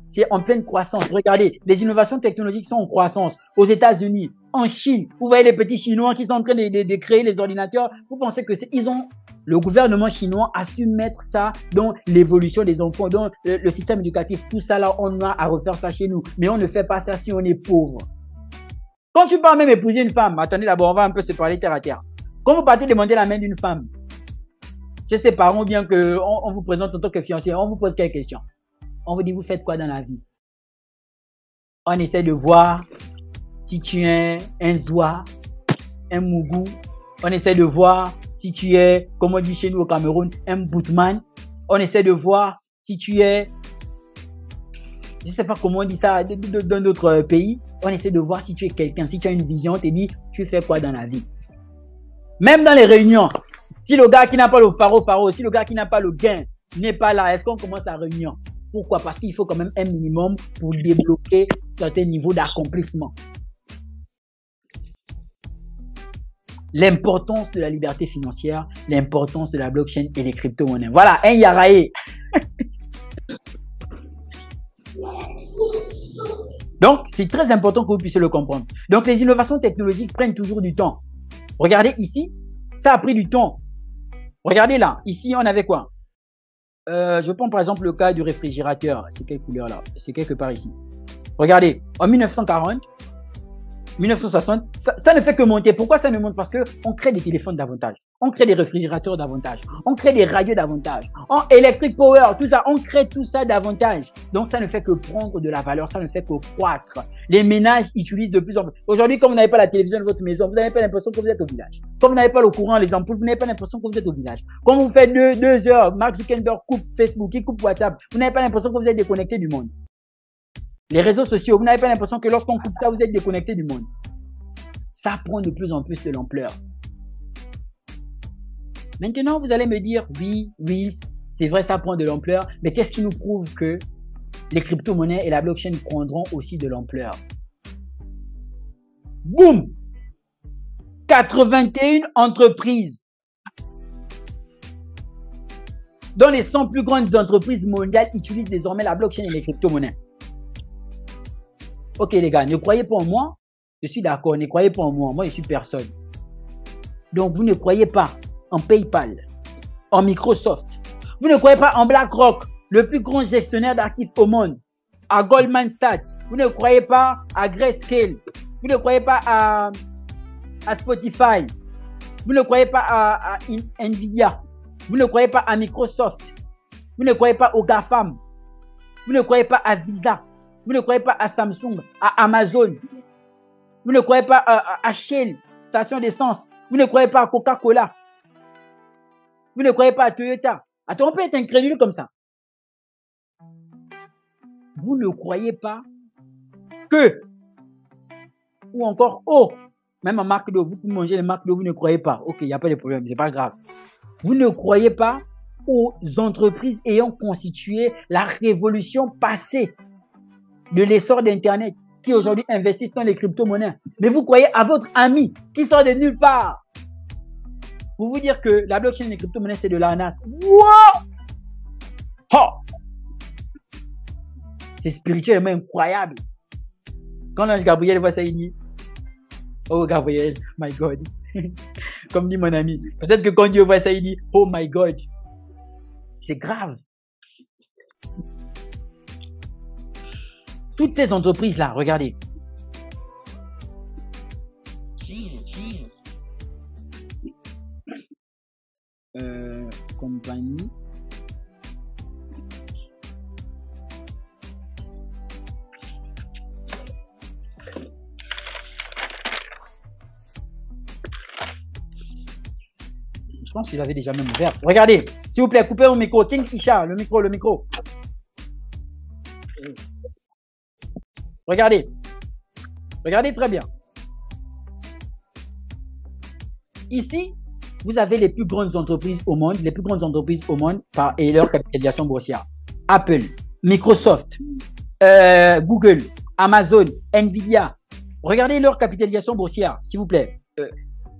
C'est en pleine croissance. Regardez, les innovations technologiques sont en croissance aux États-Unis, en Chine. Vous voyez les petits Chinois qui sont en train de créer les ordinateurs. Vous pensez que le gouvernement chinois a su mettre ça dans l'évolution des enfants, dans le système éducatif. Tout ça là, on a à refaire ça chez nous. Mais on ne fait pas ça si on est pauvre. Quand tu pars même épouser une femme, attendez d'abord, on va un peu se parler terre à terre. Quand vous partez demander la main d'une femme, chez ses parents, bien que on vous présente en tant que fiancé, on vous pose quelques questions. On vous dit, vous faites quoi dans la vie? On essaie de voir si tu es un Zoua, un Mougou. On essaie de voir si tu es, comme on dit chez nous au Cameroun, un Boutman. On essaie de voir si tu es, je ne sais pas comment on dit ça dans d'autres pays. On essaie de voir si tu es quelqu'un, si tu as une vision, on te dit, tu fais quoi dans la vie? Même dans les réunions, si le gars qui n'a pas le faro, si le gars qui n'a pas le gain n'est pas là, est-ce qu'on commence la réunion? Pourquoi? Parce qu'il faut quand même un minimum pour débloquer certains niveaux d'accomplissement. L'importance de la liberté financière, l'importance de la blockchain et les crypto-monnaies. Voilà, un yaraé. Donc, c'est très important que vous puissiez le comprendre. Donc, les innovations technologiques prennent toujours du temps. Regardez ici, ça a pris du temps. Regardez là, ici, on avait quoi? Je prends par exemple le cas du réfrigérateur. C'est quelle couleur là? C'est quelque part ici. Regardez, en 1940, 1960, ça ne fait que monter. Pourquoi ça ne monte? Parce que on crée des téléphones davantage. On crée des réfrigérateurs davantage. On crée des radios davantage. En electric power, tout ça, on crée tout ça davantage. Donc ça ne fait que prendre de la valeur, ça ne fait que croître. Les ménages utilisent de plus en plus. Aujourd'hui, comme vous n'avez pas la télévision de votre maison, vous n'avez pas l'impression que vous êtes au village. Comme vous n'avez pas le courant, les ampoules, vous n'avez pas l'impression que vous êtes au village. Quand vous faites 2 heures, Mark Zuckerberg coupe Facebook, il coupe WhatsApp, vous n'avez pas l'impression que vous êtes déconnecté du monde. Les réseaux sociaux, vous n'avez pas l'impression que lorsqu'on coupe ça, vous êtes déconnecté du monde. Ça prend de plus en plus de l'ampleur. Maintenant, vous allez me dire, oui, c'est vrai, ça prend de l'ampleur, mais qu'est-ce qui nous prouve que les crypto-monnaies et la blockchain prendront aussi de l'ampleur? Boum! 81 entreprises, dont les 100 plus grandes entreprises mondiales utilisent désormais la blockchain et les crypto-monnaies. Ok les gars, ne croyez pas en moi. Je suis d'accord, ne croyez pas en moi. Moi, je suis personne. Donc, vous ne croyez pas en PayPal, en Microsoft. Vous ne croyez pas en BlackRock, le plus grand gestionnaire d'actifs au monde, à Goldman Sachs. Vous ne croyez pas à Grayscale. Vous ne croyez pas à Spotify. Vous ne croyez pas à Nvidia. Vous ne croyez pas à Microsoft. Vous ne croyez pas au GAFAM. Vous ne croyez pas à Visa. Vous ne croyez pas à Samsung, à Amazon. Vous ne croyez pas à Shell, station d'essence. Vous ne croyez pas à Coca-Cola. Vous ne croyez pas à Toyota. Attends, on peut être incrédule comme ça. Vous ne croyez pas que, ou encore, oh, même en marque d'eau, vous pouvez manger les marques d'eau, vous ne croyez pas. Ok, il n'y a pas de problème, c'est pas grave. Vous ne croyez pas aux entreprises ayant constitué la révolution passée de l'essor d'Internet, qui aujourd'hui investissent dans les crypto-monnaies. Mais vous croyez à votre ami qui sort de nulle part pour vous dire que la blockchain et les crypto-monnaies, c'est de l'arnaque. Wow! Oh! C'est spirituellement incroyable. Quand l'ange Gabriel voit ça, il dit, oh Gabriel, my God. Comme dit mon ami. Peut-être que quand Dieu voit ça, il dit, oh my God. C'est grave. Toutes ces entreprises-là, regardez. Compagnie. Je pense qu'il avait déjà même ouvert. Regardez, s'il vous plaît, coupez mon micro. King Isha, le micro. Regardez. Regardez très bien. Ici, vous avez les plus grandes entreprises au monde, et leur capitalisation boursière. Apple, Microsoft, Google, Amazon, Nvidia. Regardez leur capitalisation boursière, s'il vous plaît.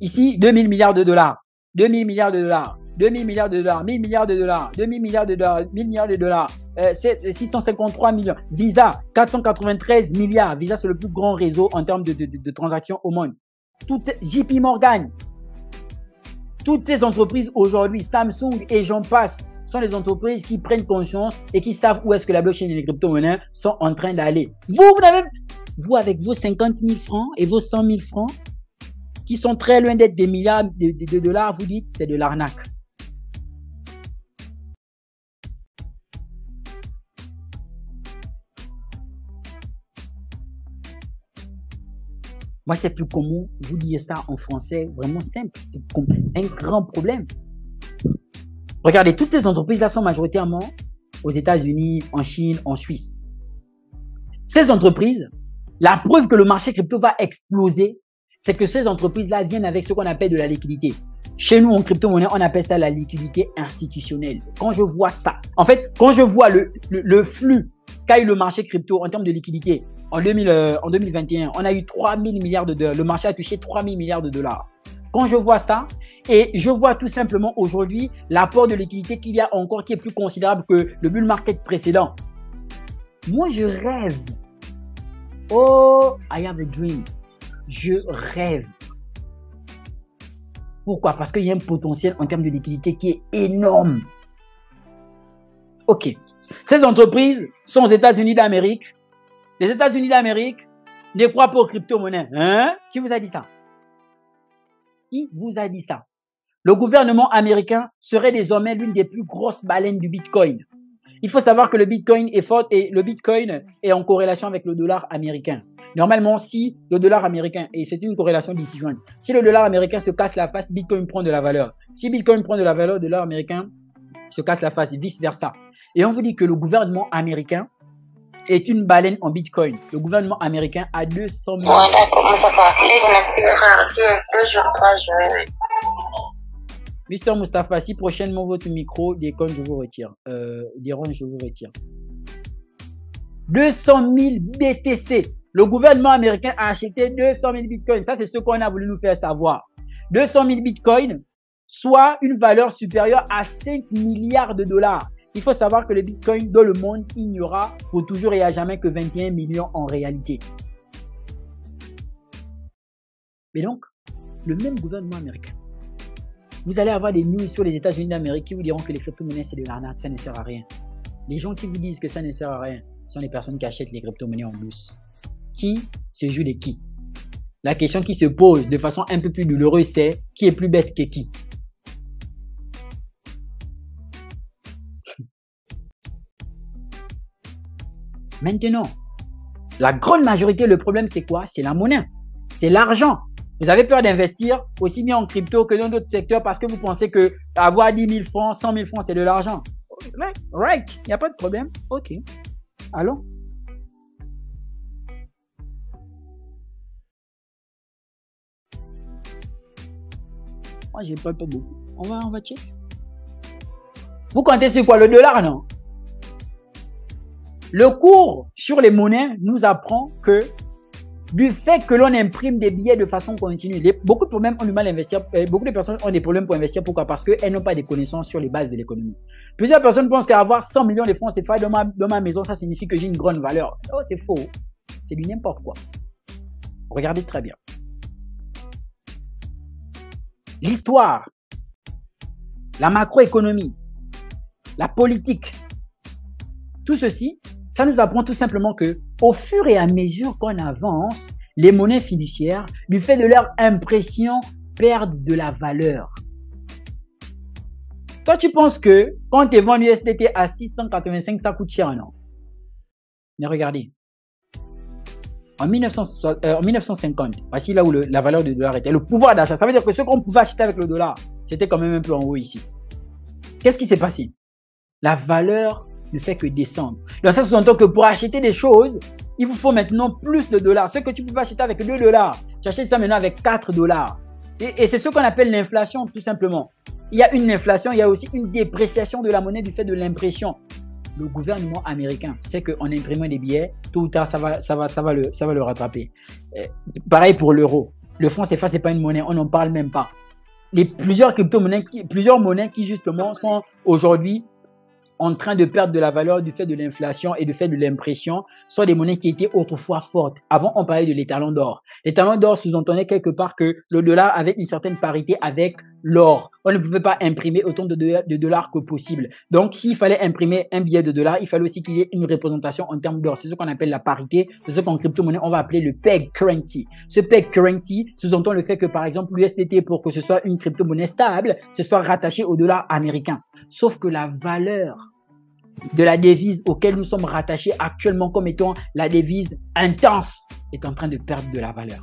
Ici, 2000 milliards de dollars. 2000 milliards de dollars. 2000 milliards de dollars, 1000 milliards de dollars, 2000 milliards de dollars, 1000 milliards de dollars, 653 millions. Visa, 493 milliards. Visa, c'est le plus grand réseau en termes de transactions au monde. JP Morgan. Toutes ces entreprises aujourd'hui, Samsung et j'en passe, sont les entreprises qui prennent conscience et qui savent où est-ce que la blockchain et les crypto-monnaies sont en train d'aller. Vous, avec vos 50 000 francs et vos 100 000 francs, qui sont très loin d'être des milliards de dollars, vous dites c'est de l'arnaque. Moi, c'est plus comment vous dire ça en français, vraiment simple. C'est un grand problème. Regardez, toutes ces entreprises-là sont majoritairement aux États-Unis, en Chine, en Suisse. Ces entreprises, la preuve que le marché crypto va exploser, c'est que ces entreprises-là viennent avec ce qu'on appelle de la liquidité. Chez nous, en crypto-monnaie, on appelle ça la liquidité institutionnelle. Quand je vois ça, en fait, quand je vois le flux qu'a eu le marché crypto en termes de liquidité, en 2021, on a eu 3000 milliards de dollars. Le marché a touché 3000 milliards de dollars. Quand je vois ça, et je vois tout simplement aujourd'hui l'apport de liquidité qu'il y a encore qui est plus considérable que le bull market précédent. Moi, je rêve. Oh, I have a dream. Je rêve. Pourquoi? Parce qu'il y a un potentiel en termes de liquidité qui est énorme. Ok. Ces entreprises sont aux États-Unis d'Amérique. Les États-Unis d'Amérique ne croient pas aux crypto-monnaies. Hein? Qui vous a dit ça? Qui vous a dit ça? Le gouvernement américain serait désormais l'une des plus grosses baleines du Bitcoin. Il faut savoir que le Bitcoin est fort et le Bitcoin est en corrélation avec le dollar américain. Normalement, si le dollar américain, et c'est une corrélation d'ici juin, si le dollar américain se casse la face, Bitcoin prend de la valeur. Si Bitcoin prend de la valeur, le dollar américain se casse la face et vice versa. Et on vous dit que le gouvernement américain est une baleine en Bitcoin. Le gouvernement américain a 200 000... Mister Mustafa, si prochainement votre micro déconne, je vous retire. Dérange, je vous retire. 200 000 BTC. Le gouvernement américain a acheté 200 000 bitcoins. Ça, c'est ce qu'on a voulu nous faire savoir. 200 000 bitcoins, soit une valeur supérieure à 5 milliards de dollars. Il faut savoir que le bitcoin dans le monde, il n'y aura pour toujours et à jamais que 21 millions en réalité. Mais donc, le même gouvernement américain, vous allez avoir des news sur les États-Unis d'Amérique qui vous diront que les crypto-monnaies, c'est de l'arnaque, ça ne sert à rien. Les gens qui vous disent que ça ne sert à rien sont les personnes qui achètent les crypto-monnaies en bourse. Qui se joue de qui? La question qui se pose de façon un peu plus douloureuse, c'est qui est plus bête que qui? Maintenant, la grande majorité, le problème, c'est quoi? C'est la monnaie. C'est l'argent. Vous avez peur d'investir aussi bien en crypto que dans d'autres secteurs parce que vous pensez que avoir 10 000 francs, 100 000 francs, c'est de l'argent. Right. Il n'y a pas de problème. OK. Allons. Moi, j'ai pas beaucoup. On va check. Vous comptez sur quoi? Le dollar, non? Le cours sur les monnaies nous apprend que du fait que l'on imprime des billets de façon continue, beaucoup de problèmes ont du mal à investir. Beaucoup de personnes ont des problèmes pour investir. Pourquoi? Parce qu'elles n'ont pas des connaissances sur les bases de l'économie. Plusieurs personnes pensent qu'avoir 100 millions de francs CFA dans ma maison, ça signifie que j'ai une grande valeur. Oh, c'est faux. C'est du n'importe quoi. Regardez très bien. L'histoire, la macroéconomie, la politique, tout ceci, ça nous apprend tout simplement que, au fur et à mesure qu'on avance, les monnaies fiduciaires, du fait de leur impression, perdent de la valeur. Toi, tu penses que quand tu vends l'USDT à 685, ça coûte cher, non? Mais regardez. En 1950, voici là où la valeur du dollar était. Le pouvoir d'achat, ça veut dire que ce qu'on pouvait acheter avec le dollar, c'était quand même un peu en haut ici. Qu'est-ce qui s'est passé? La valeur ne fait que descendre. Donc ça sous-entend que pour acheter des choses, il vous faut maintenant plus de dollars. Ce que tu pouvais acheter avec 2 dollars, tu achètes ça maintenant avec 4 dollars. Et c'est ce qu'on appelle l'inflation, tout simplement. Il y a une inflation, il y a aussi une dépréciation de la monnaie du fait de l'impression. Le gouvernement américain sait qu'en imprimant des billets, tôt ou tard, ça va le rattraper. Pareil pour l'euro. Le franc CFA, c'est pas une monnaie, on n'en parle même pas. Plusieurs crypto-monnaies, plusieurs monnaies qui justement sont aujourd'hui en train de perdre de la valeur du fait de l'inflation et du fait de l'impression, sont des monnaies qui étaient autrefois fortes. Avant, on parlait de l'étalon d'or. L'étalon d'or sous-entendait quelque part que le dollar avait une certaine parité avec l'or. On ne pouvait pas imprimer autant de dollars que possible. Donc, s'il fallait imprimer un billet de dollars, il fallait aussi qu'il y ait une représentation en termes d'or. C'est ce qu'on appelle la parité. C'est ce qu'en crypto-monnaie, on va appeler le peg currency. Ce peg currency sous-entend le fait que, par exemple, l'USDT, pour que ce soit une crypto-monnaie stable, ce soit rattaché au dollar américain. Sauf que la valeur de la devise auquel nous sommes rattachés actuellement comme étant la devise intense est en train de perdre de la valeur.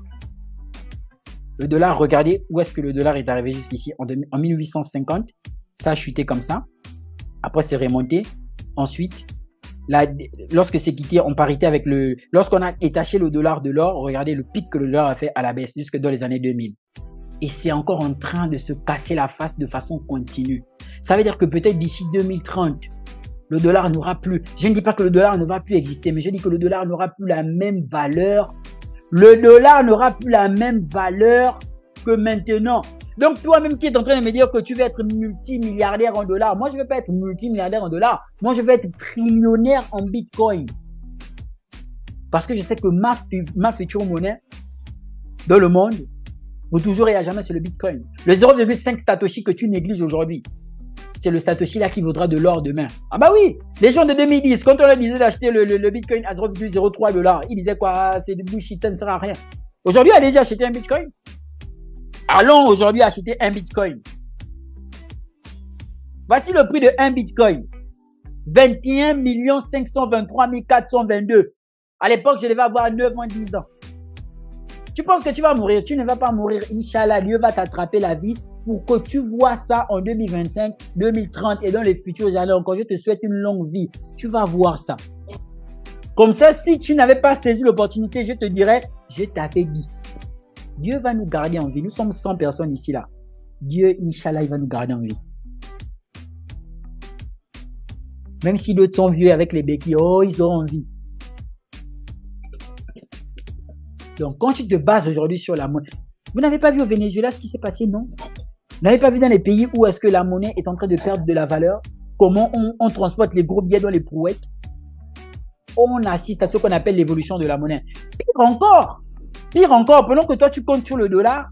Le dollar, regardez où est-ce que le dollar est arrivé jusqu'ici. En 1850, ça a chuté comme ça. Après, c'est remonté. Ensuite, lorsque c'est quitté en parité avec lorsqu'on a détaché le dollar de l'or, regardez le pic que le dollar a fait à la baisse jusque dans les années 2000. Et c'est encore en train de se casser la face de façon continue. Ça veut dire que peut-être d'ici 2030, le dollar n'aura plus, je ne dis pas que le dollar ne va plus exister, mais je dis que le dollar n'aura plus la même valeur. Le dollar n'aura plus la même valeur que maintenant. Donc toi-même qui es en train de me dire que tu veux être multimilliardaire en dollars, moi je ne veux pas être multimilliardaire en dollars, moi je veux être trillionnaire en bitcoin. Parce que je sais que ma future monnaie dans le monde, pour toujours et à jamais, c'est le bitcoin. Le 0,5 Satoshi que tu négliges aujourd'hui, c'est le Satoshi là qui vaudra de l'or demain. Ah bah oui, les gens de 2010, quand on leur disait d'acheter le bitcoin à 0,03 $, ils disaient quoi? C'est du bullshit, ça ne sert à rien. Aujourd'hui, allez-y acheter un bitcoin. Allons aujourd'hui acheter un bitcoin. Voici le prix de un bitcoin. 21 523 422. À l'époque, je devais avoir 9 ans, 10 ans. Tu penses que tu vas mourir? Tu ne vas pas mourir. Inch'Allah, Dieu va t'attraper la vie pour que tu vois ça en 2025, 2030 et dans les futures années encore. Je te souhaite une longue vie. Tu vas voir ça. Comme ça, si tu n'avais pas saisi l'opportunité, je te dirais, je t'avais dit. Dieu va nous garder en vie. Nous sommes 100 personnes ici là. Dieu, Inch'Allah, il va nous garder en vie. Même si d'autres sont vieux avec les béquilles, oh, ils auront envie. Donc, quand tu te bases aujourd'hui sur la monnaie, vous n'avez pas vu au Venezuela ce qui s'est passé, non? Vous n'avez pas vu dans les pays où est-ce que la monnaie est en train de perdre de la valeur? Comment on transporte les gros billets dans les brouettes? On assiste à ce qu'on appelle l'évolution de la monnaie. Pire encore, pendant que toi tu comptes sur le dollar,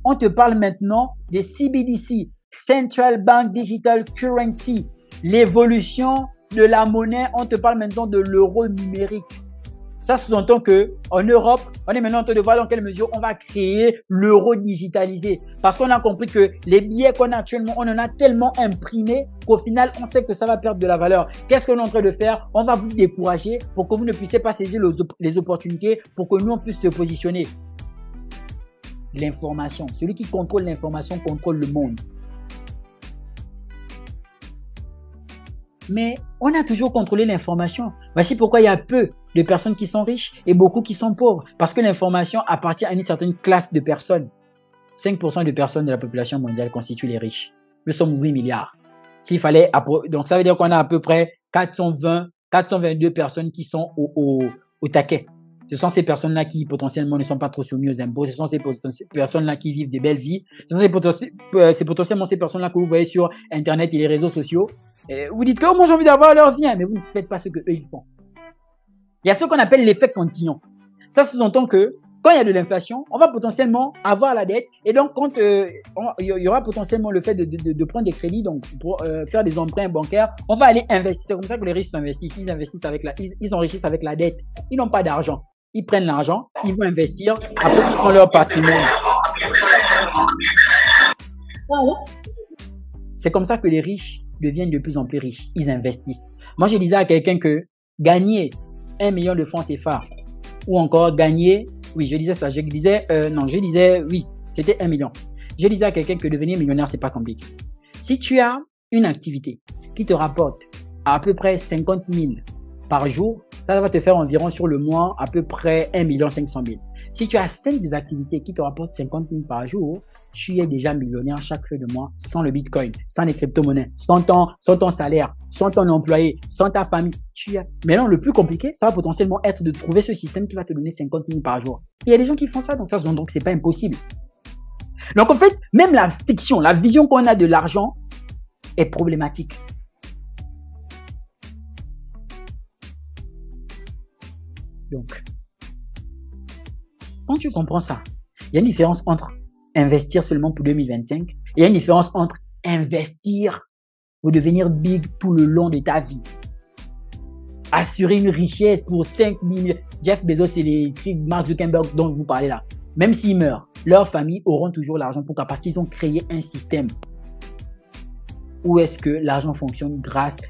on te parle maintenant des CBDC, Central Bank Digital Currency. L'évolution de la monnaie, on te parle maintenant de l'euro numérique. Ça sous-entend que en Europe, on est maintenant en train de voir dans quelle mesure on va créer l'euro digitalisé. Parce qu'on a compris que les billets qu'on a actuellement, on en a tellement imprimés qu'au final, on sait que ça va perdre de la valeur. Qu'est-ce qu'on est en train de faire? On va vous décourager pour que vous ne puissiez pas saisir les opportunités pour que nous, on puisse se positionner. L'information. Celui qui contrôle l'information contrôle le monde. Mais on a toujours contrôlé l'information. Voici pourquoi il y a peu de personnes qui sont riches et beaucoup qui sont pauvres. Parce que l'information appartient à une certaine classe de personnes. 5% de personnes de la population mondiale constituent les riches. Nous sommes 8 milliards. S'il fallait, donc ça veut dire qu'on a à peu près 422 personnes qui sont au taquet. Ce sont ces personnes-là qui potentiellement ne sont pas trop soumises aux impôts. Ce sont ces personnes-là qui vivent des belles vies. C'est potentiellement ces personnes-là que vous voyez sur Internet et les réseaux sociaux. Et vous dites que moi j'ai envie d'avoir leur vie, mais vous ne faites pas ce que eux ils font. Il y a ce qu'on appelle l'effet cantillon. Ça sous-entend que quand il y a de l'inflation, on va potentiellement avoir la dette. Et donc, quand il y aura potentiellement le fait de prendre des crédits, donc pour faire des emprunts bancaires, on va aller investir. C'est comme ça que les riches s'investissent. Ils s'enrichissent avec la dette. Ils n'ont pas d'argent. Ils prennent l'argent, ils vont investir, après ils prennent leur patrimoine. C'est comme ça que les riches deviennent de plus en plus riches. Ils investissent. Moi, je disais à quelqu'un que gagner 1 million de francs CFA ou encore gagner, oui, je disais ça, oui, c'était 1 million. Je disais à quelqu'un que devenir millionnaire, c'est pas compliqué. Si tu as une activité qui te rapporte à peu près 50 000 par jour, ça va te faire environ sur le mois à peu près 1 500 000. Si tu as 5 activités qui te rapportent 50 000 par jour, tu es déjà millionnaire chaque fin de mois sans le bitcoin, sans les crypto-monnaies, sans ton salaire, sans ton employé, sans ta famille. Maintenant, le plus compliqué, ça va potentiellement être de trouver ce système qui va te donner 50 000 par jour. Et il y a des gens qui font ça, donc c'est pas impossible. Donc en fait, même la fiction, la vision qu'on a de l'argent est problématique. Donc, quand tu comprends ça, il y a une différence entre investir seulement pour 2025 et il y a une différence entre investir pour devenir big tout le long de ta vie. Assurer une richesse pour 5 000. Jeff Bezos et les Mark Zuckerberg dont vous parlez là. Même s'ils meurent, leurs familles auront toujours l'argent. Pourquoi? Parce qu'ils ont créé un système où est-ce que l'argent fonctionne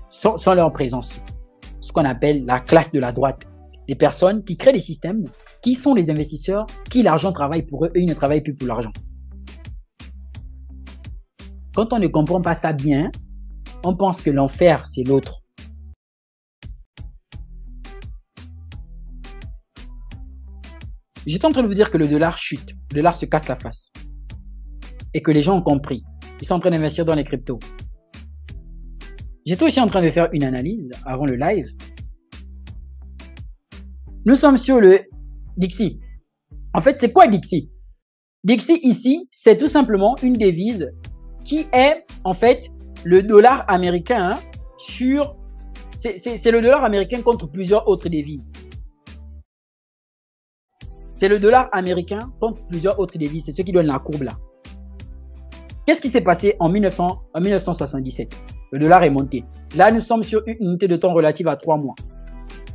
sans leur présence. Ce qu'on appelle la classe de la droite. Les personnes qui créent des systèmes, qui sont les investisseurs, qui l'argent travaille pour eux et ils ne travaillent plus pour l'argent. Quand on ne comprend pas ça bien, on pense que l'enfer, c'est l'autre. J'étais en train de vous dire que le dollar chute, le dollar se casse la face. Et que les gens ont compris. Ils sont en train d'investir dans les cryptos. J'étais aussi en train de faire une analyse avant le live. Nous sommes sur le Dixie. En fait, c'est quoi Dixie? Dixie ici, c'est tout simplement une devise qui est en fait le dollar américain c'est le dollar américain contre plusieurs autres devises. C'est le dollar américain contre plusieurs autres devises. C'est ce qui donne la courbe là. Qu'est-ce qui s'est passé en 1977? Le dollar est monté. Là, nous sommes sur une unité de temps relative à 3 mois.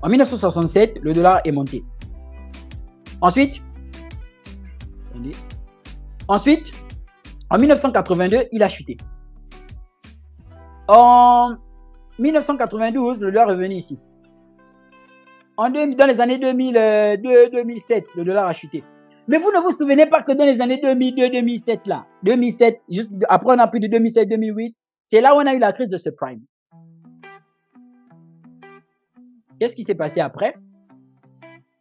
En 1967, le dollar est monté. Ensuite, en 1982, il a chuté. En 1992, le dollar est revenu ici. Dans les années 2002-2007, le dollar a chuté. Mais vous ne vous souvenez pas que dans les années 2002-2007 là, 2007, juste après on a pris de 2007-2008, c'est là où on a eu la crise de subprime. Qu'est-ce qui s'est passé après?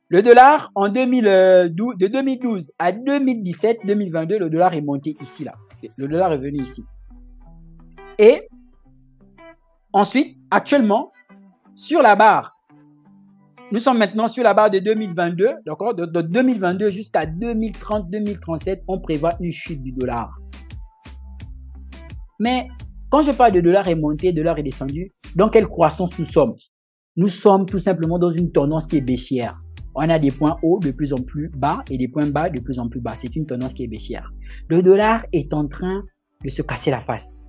Le dollar, de 2012 à 2017-2022, le dollar est monté ici, là. Le dollar est venu ici. Et ensuite, actuellement, sur la barre, nous sommes maintenant sur la barre de 2022, d'accord? De 2022 jusqu'à 2030-2037, on prévoit une chute du dollar. Mais quand je parle de dollar est monté, dollar est descendu, dans quelle croissance nous sommes? Nous sommes tout simplement dans une tendance qui est baissière. On a des points hauts de plus en plus bas et des points bas de plus en plus bas. C'est une tendance qui est baissière. Le dollar est en train de se casser la face.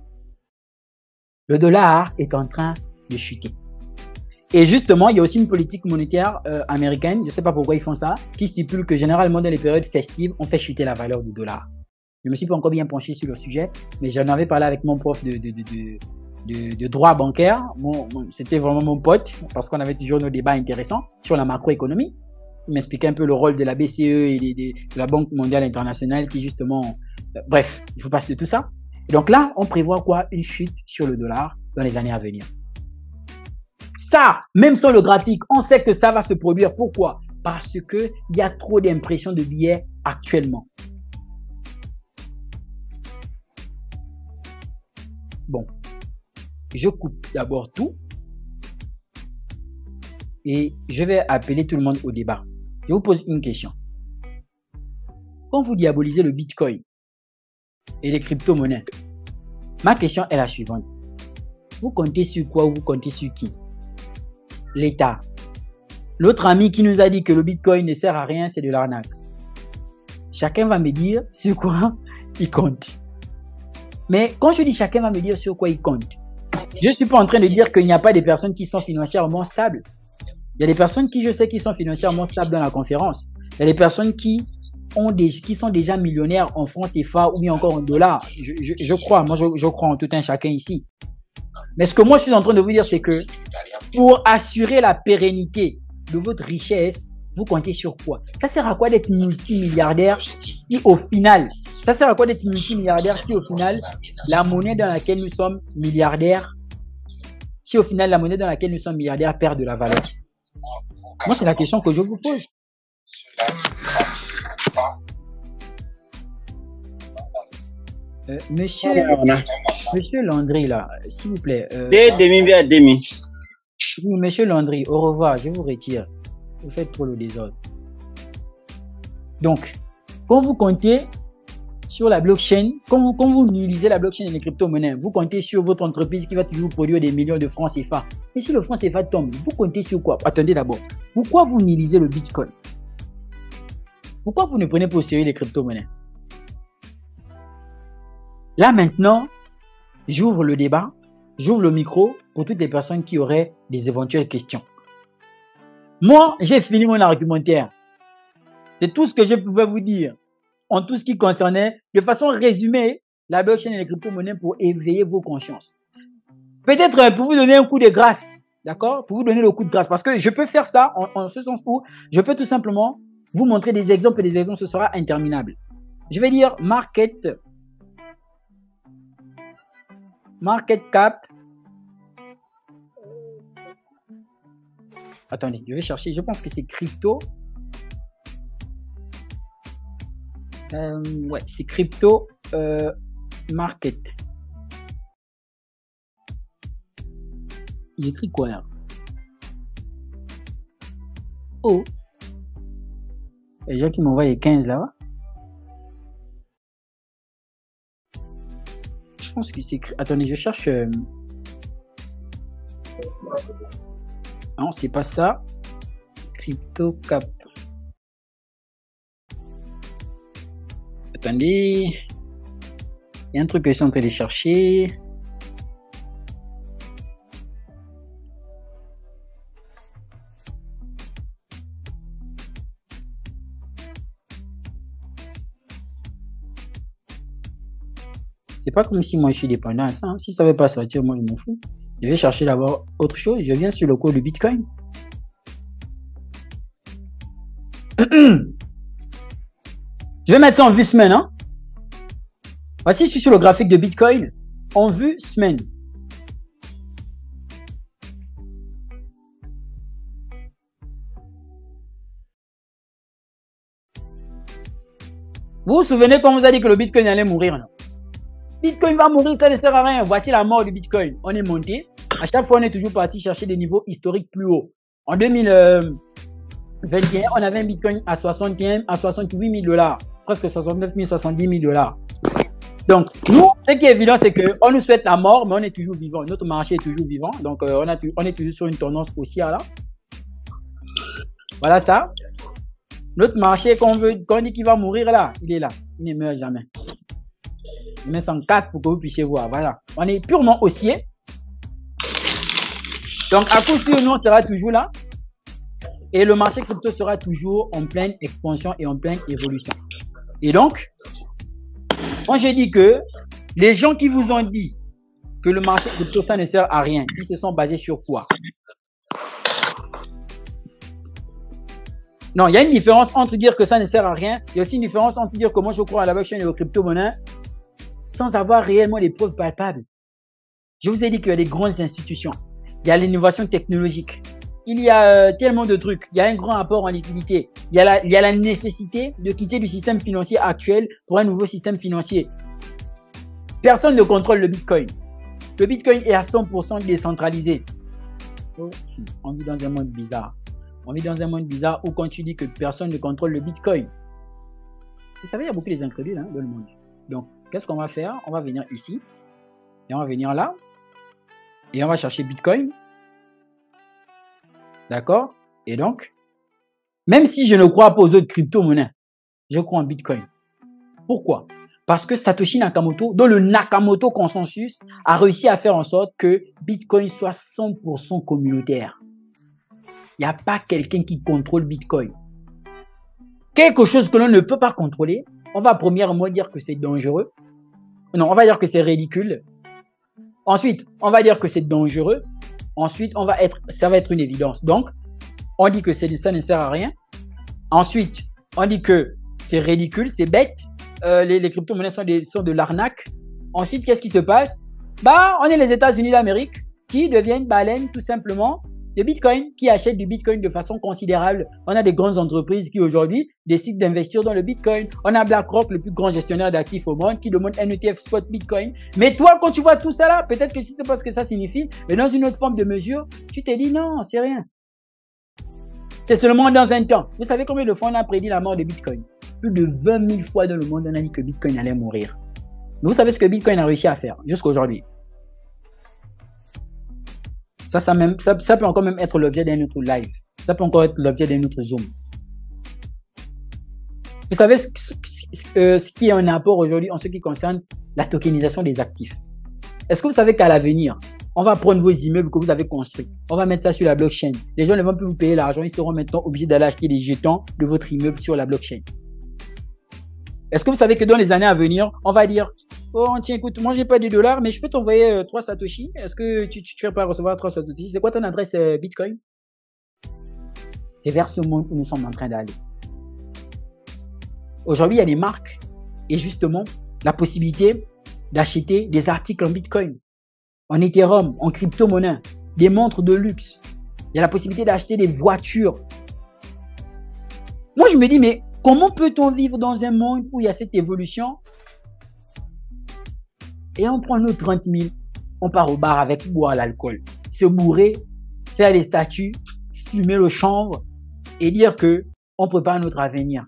Le dollar est en train de chuter. Et justement, il y a aussi une politique monétaire américaine, je ne sais pas pourquoi ils font ça, qui stipule que généralement dans les périodes festives, on fait chuter la valeur du dollar. Je me suis pas encore bien penché sur le sujet, mais j'en avais parlé avec mon prof de droit bancaire. C'était vraiment mon pote, parce qu'on avait toujours nos débats intéressants sur la macroéconomie. Il m'expliquait un peu le rôle de la BCE et de la Banque mondiale internationale qui justement... bref, je vous passe de tout ça. Et donc là, on prévoit quoi? Une chute sur le dollar dans les années à venir. Ça, même sur le graphique, on sait que ça va se produire. Pourquoi? Parce que il y a trop d'impression de billets actuellement. Bon, je coupe d'abord tout et je vais appeler tout le monde au débat. Je vous pose une question. Quand vous diabolisez le Bitcoin et les crypto-monnaies, ma question est la suivante. Vous comptez sur quoi ou vous comptez sur qui? L'État. L'autre ami qui nous a dit que le Bitcoin ne sert à rien, c'est de l'arnaque. Chacun va me dire sur quoi il compte. Mais quand je dis chacun va me dire sur quoi il compte, je ne suis pas en train de dire qu'il n'y a pas des personnes qui sont financièrement stables. Il y a des personnes qui je sais qui sont financièrement stables dans la conférence. Il y a des personnes qui sont déjà millionnaires en francs CFA ou bien encore en dollars. Je crois, moi je crois en tout un chacun ici. Mais ce que moi je suis en train de vous dire, c'est que pour assurer la pérennité de votre richesse, vous comptez sur quoi? Ça sert à quoi d'être multimilliardaire si au final, la monnaie dans laquelle nous sommes milliardaires, perd de la valeur? Moi, c'est la question que je vous pose. Monsieur Landry, là, s'il vous plaît. Oui, monsieur Landry, au revoir, je vous retire. Vous faites trop le désordre. Donc, quand vous comptez sur la blockchain, quand vous utilisez la blockchain et les crypto-monnaies, vous comptez sur votre entreprise qui va toujours produire des millions de francs CFA. Et si le franc CFA tombe, vous comptez sur quoi? Attendez d'abord. Pourquoi vous utilisez le Bitcoin? Pourquoi vous ne prenez pas au sérieux les crypto-monnaies? Là maintenant, j'ouvre le débat, j'ouvre le micro pour toutes les personnes qui auraient des éventuelles questions. Moi, j'ai fini mon argumentaire. C'est tout ce que je pouvais vous dire en tout ce qui concernait, de façon résumée, la blockchain et les crypto-monnaies pour éveiller vos consciences. Peut-être pour vous donner un coup de grâce, d'accord? Pour vous donner le coup de grâce. Parce que je peux faire ça en ce sens où je peux tout simplement vous montrer des exemples et des exemples, ce sera interminable. Je vais dire market cap. Attendez, je vais chercher. Je pense que c'est crypto. Ouais, c'est crypto market. J'écris quoi là? Oh, il y a des gens qui m'envoient les 15 là-bas. Je pense que c'est... Attendez, je cherche... Non, c'est pas ça. Crypto cap. Attendez. Il y a un truc que je suis en train de chercher. C'est pas comme si moi je suis dépendant à ça. Hein. Si ça ne veut pas sortir, moi je m'en fous. Je vais chercher d'abord autre chose. Je viens sur le cours du Bitcoin. Je vais mettre ça en vue semaine. Hein. Voici, je suis sur le graphique de Bitcoin en vue semaine. Vous vous souvenez quand on vous a dit que le Bitcoin allait mourir, non? Bitcoin va mourir, ça ne sert à rien. Voici la mort du Bitcoin. On est monté. À chaque fois, on est toujours parti chercher des niveaux historiques plus hauts. En 2021, on avait un Bitcoin à 68 000 $. Presque 69 000, 70 000 $. Donc, nous, ce qui est évident, c'est qu'on nous souhaite la mort, mais on est toujours vivant. Notre marché est toujours vivant. Donc, on est toujours sur une tendance haussière là. Voilà ça. Notre marché, quand on dit qu'il va mourir là, il est là. Il ne meurt jamais. Je mets 104 pour que vous puissiez voir. Voilà. On est purement haussier. Donc, à coup sûr, nous, on sera toujours là. Et le marché crypto sera toujours en pleine expansion et en pleine évolution. Et donc, moi, j'ai dit que les gens qui vous ont dit que le marché crypto, ça ne sert à rien, ils se sont basés sur quoi? Non, il y a une différence entre dire que ça ne sert à rien. Il y a aussi une différence entre dire que moi, je crois à la blockchain et aux crypto-monnaies sans avoir réellement des preuves palpables. Je vous ai dit qu'il y a des grandes institutions. il y a l'innovation technologique. Il y a tellement de trucs. Il y a un grand apport en liquidité. Il y a la nécessité de quitter le système financier actuel pour un nouveau système financier. Personne ne contrôle le Bitcoin. Le Bitcoin est à 100% décentralisé. On vit dans un monde bizarre. On vit dans un monde bizarre où quand tu dis que personne ne contrôle le Bitcoin, vous savez, il y a beaucoup des incrédules dans le monde. Donc, qu'est-ce qu'on va faire? On va venir ici. Et on va venir là. Et on va chercher Bitcoin. D'accord? Et donc, même si je ne crois pas aux autres crypto-monnaies, je crois en Bitcoin. Pourquoi? Parce que Satoshi Nakamoto, dans le Nakamoto Consensus, a réussi à faire en sorte que Bitcoin soit 100% communautaire. Il n'y a pas quelqu'un qui contrôle Bitcoin. Quelque chose que l'on ne peut pas contrôler, on va premièrement dire que c'est dangereux. Non, on va dire que c'est ridicule. Ensuite, on va dire que c'est dangereux. Ensuite, ça va être une évidence. Donc, on dit que ça ne sert à rien. Ensuite, on dit que c'est ridicule, c'est bête. Les crypto-monnaies sont de l'arnaque. Ensuite, qu'est-ce qui se passe? On est les États-Unis d'Amérique qui deviennent baleines tout simplement de Bitcoin, qui achètent du Bitcoin de façon considérable. On a des grandes entreprises qui aujourd'hui décident d'investir dans le Bitcoin. On a BlackRock, le plus grand gestionnaire d'actifs au monde, qui demande un ETF spot Bitcoin. Mais toi, quand tu vois tout ça là, peut-être que si c'est pas ce que ça signifie, mais dans une autre forme de mesure, tu te dis non, c'est rien. C'est seulement dans un temps. Vous savez combien de fois on a prédit la mort de Bitcoin? Plus de 20 000 fois dans le monde, on a dit que Bitcoin allait mourir. Mais vous savez ce que Bitcoin a réussi à faire jusqu'à aujourd'hui? Ça peut encore même être l'objet d'un autre live. Ça peut encore être l'objet d'un autre Zoom. Vous savez ce qui est un apport aujourd'hui en ce qui concerne la tokenisation des actifs? Est-ce que vous savez qu'à l'avenir, on va prendre vos immeubles que vous avez construits, on va mettre ça sur la blockchain. Les gens ne vont plus vous payer l'argent, ils seront maintenant obligés d'aller acheter des jetons de votre immeuble sur la blockchain. Est-ce que vous savez que dans les années à venir, on va dire oh tiens, écoute, moi j'ai pas de dollars, mais je peux t'envoyer 3 Satoshi. Est-ce que tu es prêt à recevoir 3 Satoshi? C'est quoi ton adresse Bitcoin? C'est vers ce monde où nous sommes en train d'aller. Aujourd'hui, il y a des marques et justement la possibilité d'acheter des articles en Bitcoin, en Ethereum, en crypto-monnaie, des montres de luxe. Il y a la possibilité d'acheter des voitures. Moi, je me dis, mais comment peut-on vivre dans un monde où il y a cette évolution? Et on prend nos 30 000, on part au bar avec boire l'alcool, se bourrer, faire les statuts, fumer le chanvre et dire que on prépare notre avenir.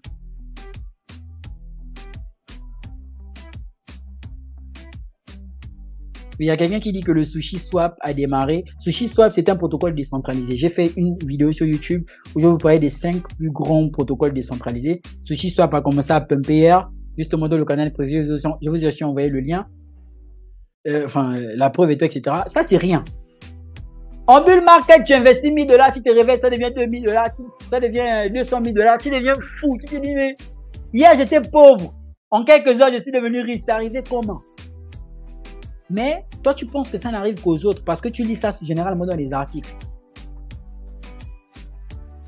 Il y a quelqu'un qui dit que le SushiSwap a démarré. SushiSwap, c'est un protocole décentralisé. J'ai fait une vidéo sur YouTube où je vais vous parler des 5 plus grands protocoles décentralisés. SushiSwap a commencé à pumper hier, justement dans le canal prévu. Je vous ai aussi envoyé le lien. La preuve et tout, etc. Ça, c'est rien. En bull market, tu investis 1000 $, tu te réveilles, ça devient 2000 $, ça devient 200 000 $, tu deviens fou. Tu te dis, mais hier, j'étais pauvre. En quelques heures, je suis devenu riche. C'est arrivé comment? Mais toi, tu penses que ça n'arrive qu'aux autres parce que tu lis ça généralement dans les articles.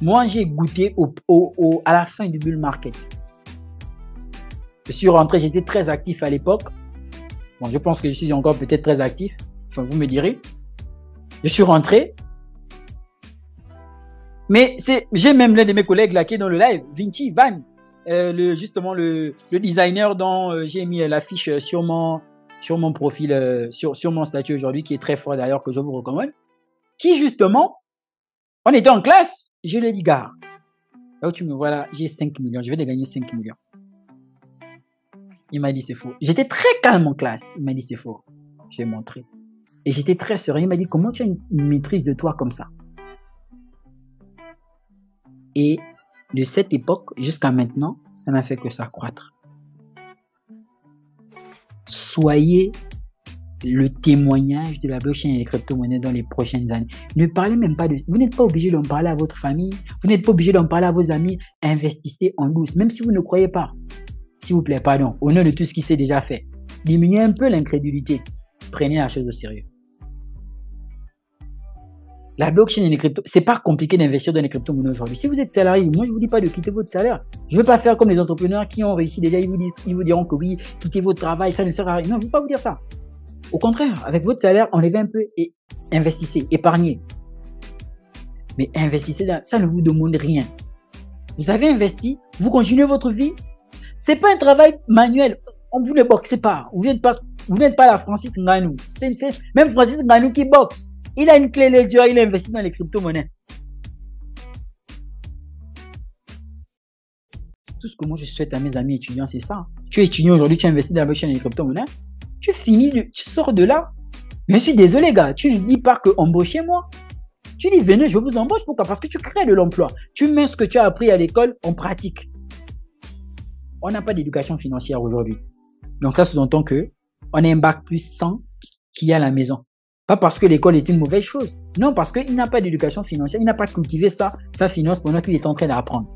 Moi, j'ai goûté à la fin du bull market. Je suis rentré, j'étais très actif à l'époque. Bon, je pense que je suis encore peut-être très actif. Enfin, vous me direz. Je suis rentré. Mais j'ai même l'un de mes collègues là qui est dans le live, Vinci, Van, justement le designer dont j'ai mis l'affiche sur mon profil, sur mon statut aujourd'hui, qui est très fort d'ailleurs, que je vous recommande, qui justement, on était en classe, je lui ai dit, gars, là où tu me vois là, j'ai 5 millions, je vais te gagner 5 millions. Il m'a dit, c'est faux. J'étais très calme en classe. Il m'a dit, c'est faux. Je lui ai montré. Et j'étais très serein. Il m'a dit, comment tu as une maîtrise de toi comme ça? Et de cette époque jusqu'à maintenant, ça n'a fait que s'accroître. Soyez le témoignage de la blockchain et les crypto-monnaies dans les prochaines années. Ne parlez même pas de... Vous n'êtes pas obligé d'en parler à votre famille. Vous n'êtes pas obligé d'en parler à vos amis. Investissez en douce, même si vous ne croyez pas. S'il vous plaît, pardon, au nom de tout ce qui s'est déjà fait. Diminuez un peu l'incrédulité. Prenez la chose au sérieux. La blockchain et les cryptos, c'est pas compliqué d'investir dans les crypto-monnaies aujourd'hui. Si vous êtes salarié, moi je vous dis pas de quitter votre salaire. Je veux pas faire comme les entrepreneurs qui ont réussi déjà. Ils vous diront que oui, quittez votre travail, ça ne sert à rien. Non, je veux pas vous dire ça. Au contraire, avec votre salaire, enlevez un peu et investissez, épargnez. Mais investissez, ça ne vous demande rien. Vous avez investi, vous continuez votre vie. C'est pas un travail manuel. Vous ne boxez pas. Vous n'êtes pas la Francis Ngannou. C'est même Francis Ngannou qui boxe. Il a une clé Ledger, il a investi dans les crypto-monnaies. Tout ce que moi je souhaite à mes amis étudiants, c'est ça. Tu es étudiant aujourd'hui, tu investis dans la blockchain et les crypto-monnaies. Tu finis, tu sors de là. Mais je suis désolé, gars. Tu ne dis pas que embauchez-moi. Tu dis, venez, je vous embauche. Pourquoi? Parce que tu crées de l'emploi. Tu mets ce que tu as appris à l'école en pratique. On n'a pas d'éducation financière aujourd'hui. Donc ça sous-entend que on a un bac plus 100 qu'il y a à la maison. Pas parce que l'école est une mauvaise chose. Non, parce qu'il n'a pas d'éducation financière. Il n'a pas cultivé sa finance pendant qu'il est en train d'apprendre.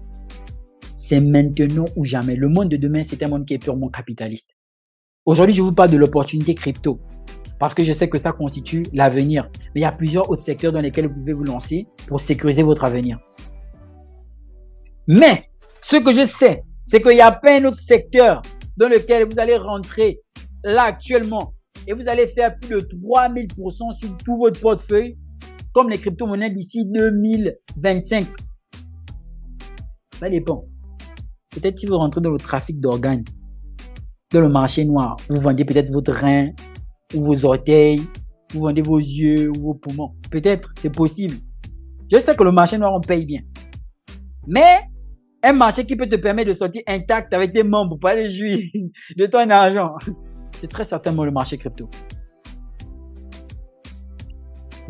C'est maintenant ou jamais. Le monde de demain, c'est un monde qui est purement capitaliste. Aujourd'hui, je vous parle de l'opportunité crypto. Parce que je sais que ça constitue l'avenir. Mais il y a plusieurs autres secteurs dans lesquels vous pouvez vous lancer pour sécuriser votre avenir. Mais, ce que je sais, c'est qu'il n'y a pas un autre secteur dans lequel vous allez rentrer là actuellement et vous allez faire plus de 3000% sur tout votre portefeuille comme les crypto-monnaies d'ici 2025. Ça dépend. Peut-être si vous rentrez dans le trafic d'organes, dans le marché noir, vous vendez peut-être votre rein ou vos orteils, vous vendez vos yeux ou vos poumons. Peut-être, c'est possible. Je sais que le marché noir, on paye bien. Mais un marché qui peut te permettre de sortir intact avec tes membres pour aller jouir de ton argent, c'est très certainement le marché crypto.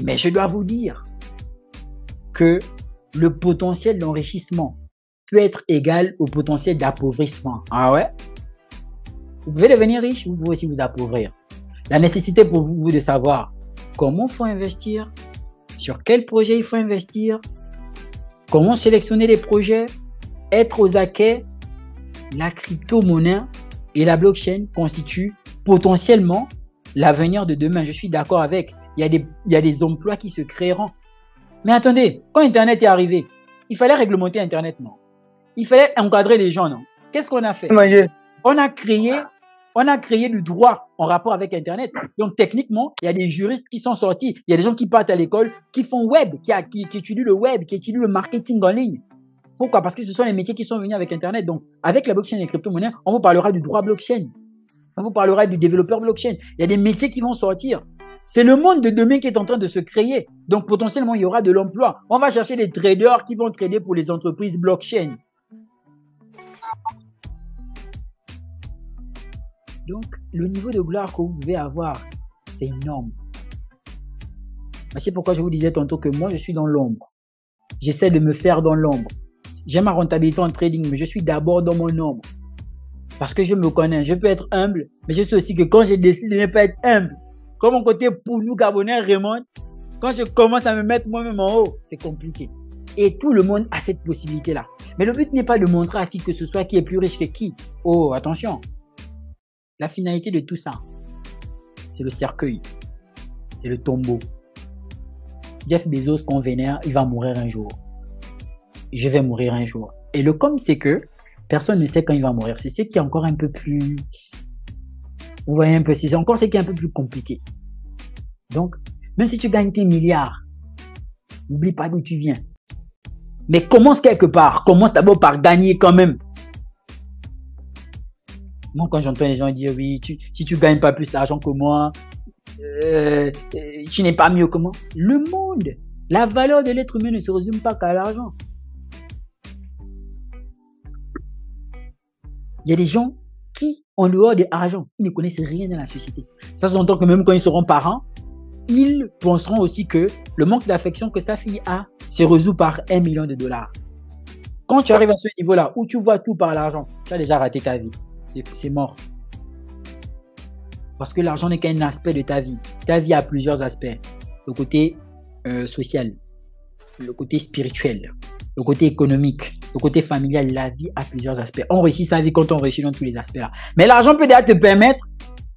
Mais je dois vous dire que le potentiel d'enrichissement peut être égal au potentiel d'appauvrissement. Ah ouais? Vous pouvez devenir riche, vous pouvez aussi vous appauvrir. La nécessité pour vous de savoir comment il faut investir, sur quel projet il faut investir, comment sélectionner les projets, être aux aguets, la crypto-monnaie et la blockchain constituent potentiellement l'avenir de demain. Je suis d'accord avec. Il y a des emplois qui se créeront. Mais attendez, quand Internet est arrivé, il fallait réglementer Internet, non? Il fallait encadrer les gens, non? Qu'est-ce qu'on a fait? On a créé du droit en rapport avec Internet. Donc, techniquement, il y a des juristes qui sont sortis. Il y a des gens qui partent à l'école, qui font web, qui étudient le web, qui étudient le marketing en ligne. Pourquoi? Parce que ce sont les métiers qui sont venus avec Internet. Donc, avec la blockchain et les crypto-monnaies, on vous parlera du droit blockchain. On vous parlera du développeur blockchain. Il y a des métiers qui vont sortir. C'est le monde de demain qui est en train de se créer. Donc, potentiellement, il y aura de l'emploi. On va chercher des traders qui vont trader pour les entreprises blockchain. Donc, le niveau de gloire que vous pouvez avoir, c'est énorme. C'est pourquoi je vous disais tantôt que moi, je suis dans l'ombre. J'essaie de me faire dans l'ombre. J'ai ma rentabilité en trading, mais je suis d'abord dans mon ombre. Parce que je me connais. Je peux être humble, mais je sais aussi que quand je décide de ne pas être humble, comme mon côté pour nous Gabonais remonte, quand je commence à me mettre moi-même en haut, c'est compliqué. Et tout le monde a cette possibilité-là. Mais le but n'est pas de montrer à qui que ce soit qui est plus riche que qui. Oh, attention. La finalité de tout ça, c'est le cercueil. C'est le tombeau. Jeff Bezos, qu'on vénère, il va mourir un jour. Je vais mourir un jour. Et le com, c'est que personne ne sait quand il va mourir. C'est ce qui est encore un peu plus... Vous voyez un peu, c'est encore ce qui est un peu plus compliqué. Donc, même si tu gagnes tes milliards, n'oublie pas d'où tu viens. Mais commence quelque part. Commence d'abord par gagner quand même. Moi, quand j'entends les gens dire, oui, si tu gagnes pas plus d'argent que moi, tu n'es pas mieux que moi. Le monde, la valeur de l'être humain ne se résume pas qu'à l'argent. Il y a des gens qui, en dehors de l'argent, ils ne connaissent rien dans la société. Ça s'entend que même quand ils seront parents, ils penseront aussi que le manque d'affection que sa fille a se résout par $1 million. Quand tu arrives à ce niveau-là, où tu vois tout par l'argent, tu as déjà raté ta vie. C'est mort. Parce que l'argent n'est qu'un aspect de ta vie. Ta vie a plusieurs aspects. Le côté social, le côté spirituel, le côté économique, le côté familial. La vie a plusieurs aspects. On réussit sa vie quand on réussit dans tous les aspects-là. Mais l'argent peut déjà te permettre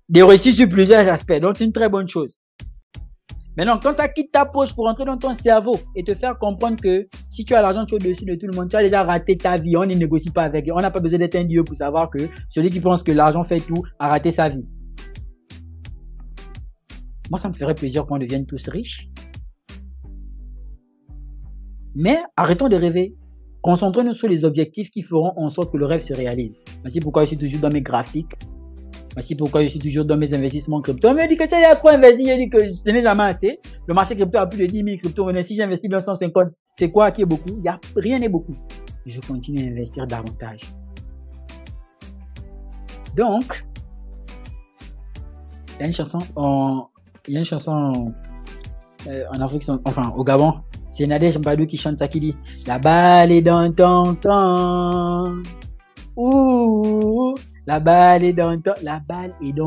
de réussir sur plusieurs aspects. Donc, c'est une très bonne chose. Maintenant, quand ça quitte ta poche pour entrer dans ton cerveau et te faire comprendre que si tu as l'argent, tu es au-dessus de tout le monde, tu as déjà raté ta vie. On ne négocie pas avec. On n'a pas besoin d'être un dieu pour savoir que celui qui pense que l'argent fait tout a raté sa vie. Moi, ça me ferait plaisir qu'on devienne tous riches. Mais arrêtons de rêver. Concentrons-nous sur les objectifs qui feront en sorte que le rêve se réalise. Voici pourquoi je suis toujours dans mes graphiques. Voici pourquoi je suis toujours dans mes investissements crypto. On me dit que tu as trop investi. Je dis que ce n'est jamais assez. Le marché crypto a plus de 10 000 crypto-monnaies. Si j'investis dans 150, c'est quoi qui est beaucoup? Rien n'est beaucoup. Je continue à investir davantage. Donc, il y a une chanson en Afrique, enfin au Gabon. C'est Nadège Mbadou qui chante ça, qui dit « La balle est dans ton camp. Ouh, la balle est dans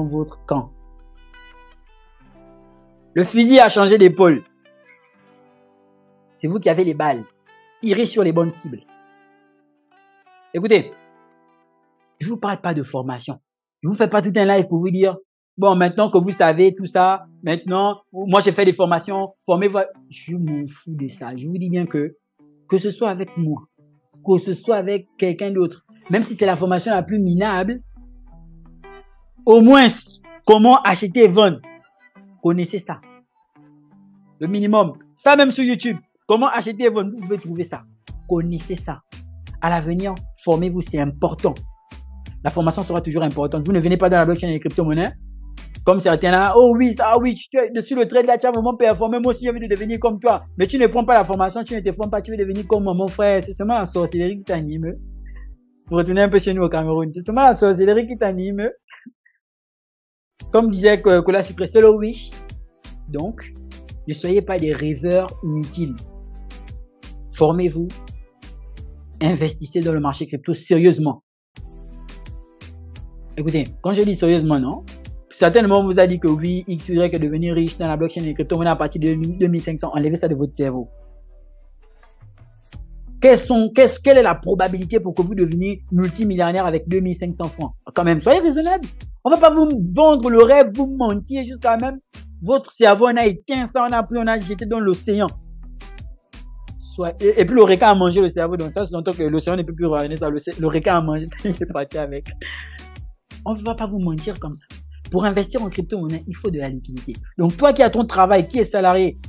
votre camp. » Le fusil a changé d'épaule. C'est vous qui avez les balles. Tirez sur les bonnes cibles. Écoutez, je vous parle pas de formation. Je vous fais pas tout un live pour vous dire bon, maintenant que vous savez tout ça, maintenant, moi j'ai fait des formations, formez-vous. Je m'en fous de ça. Je vous dis bien que ce soit avec moi, que ce soit avec quelqu'un d'autre, même si c'est la formation la plus minable, au moins, comment acheter et vendre. Connaissez ça. Le minimum. Ça même sur YouTube. Comment acheter et vendre. Vous pouvez trouver ça. Connaissez ça. À l'avenir, formez-vous, c'est important. La formation sera toujours importante. Vous ne venez pas dans la blockchain et les crypto-monnaies. Comme certains là, oh oui, tu es dessus le trade là, tu as vraiment performé. Moi aussi, j'ai envie de devenir comme toi. Mais tu ne prends pas la formation, tu ne te formes pas, tu veux devenir comme moi, mon frère. C'est seulement la sorcellerie qui t'anime. Pour retourner un peu chez nous au Cameroun. C'est seulement la sorcellerie qui t'anime. Comme disait Kola Sucré, solo wish. Donc, ne soyez pas des rêveurs inutiles. Formez-vous. Investissez dans le marché crypto sérieusement. Écoutez, quand je dis sérieusement, non. Certainement, on vous a dit que oui, X, Y, que devenir riche dans la blockchain et les crypto-monnaies à partir de 2500. Enlevez ça de votre cerveau. Quelle est la probabilité pour que vous deveniez multimillionnaire avec 2500 francs? Quand même, soyez raisonnable. On va pas vous vendre le rêve, vous mentir jusqu'à même. Votre cerveau, on a éteint ça, on a pris, on a jeté dans l'océan. Et puis le requin a mangé le cerveau, donc ça, c'est longtemps que l'océan ne peut plus revenir ça. Le requin a mangé ça, il est parti avec. On ne va pas vous mentir comme ça. Pour investir en crypto-monnaie, il faut de la liquidité. Donc, toi qui as ton travail, qui est salarié,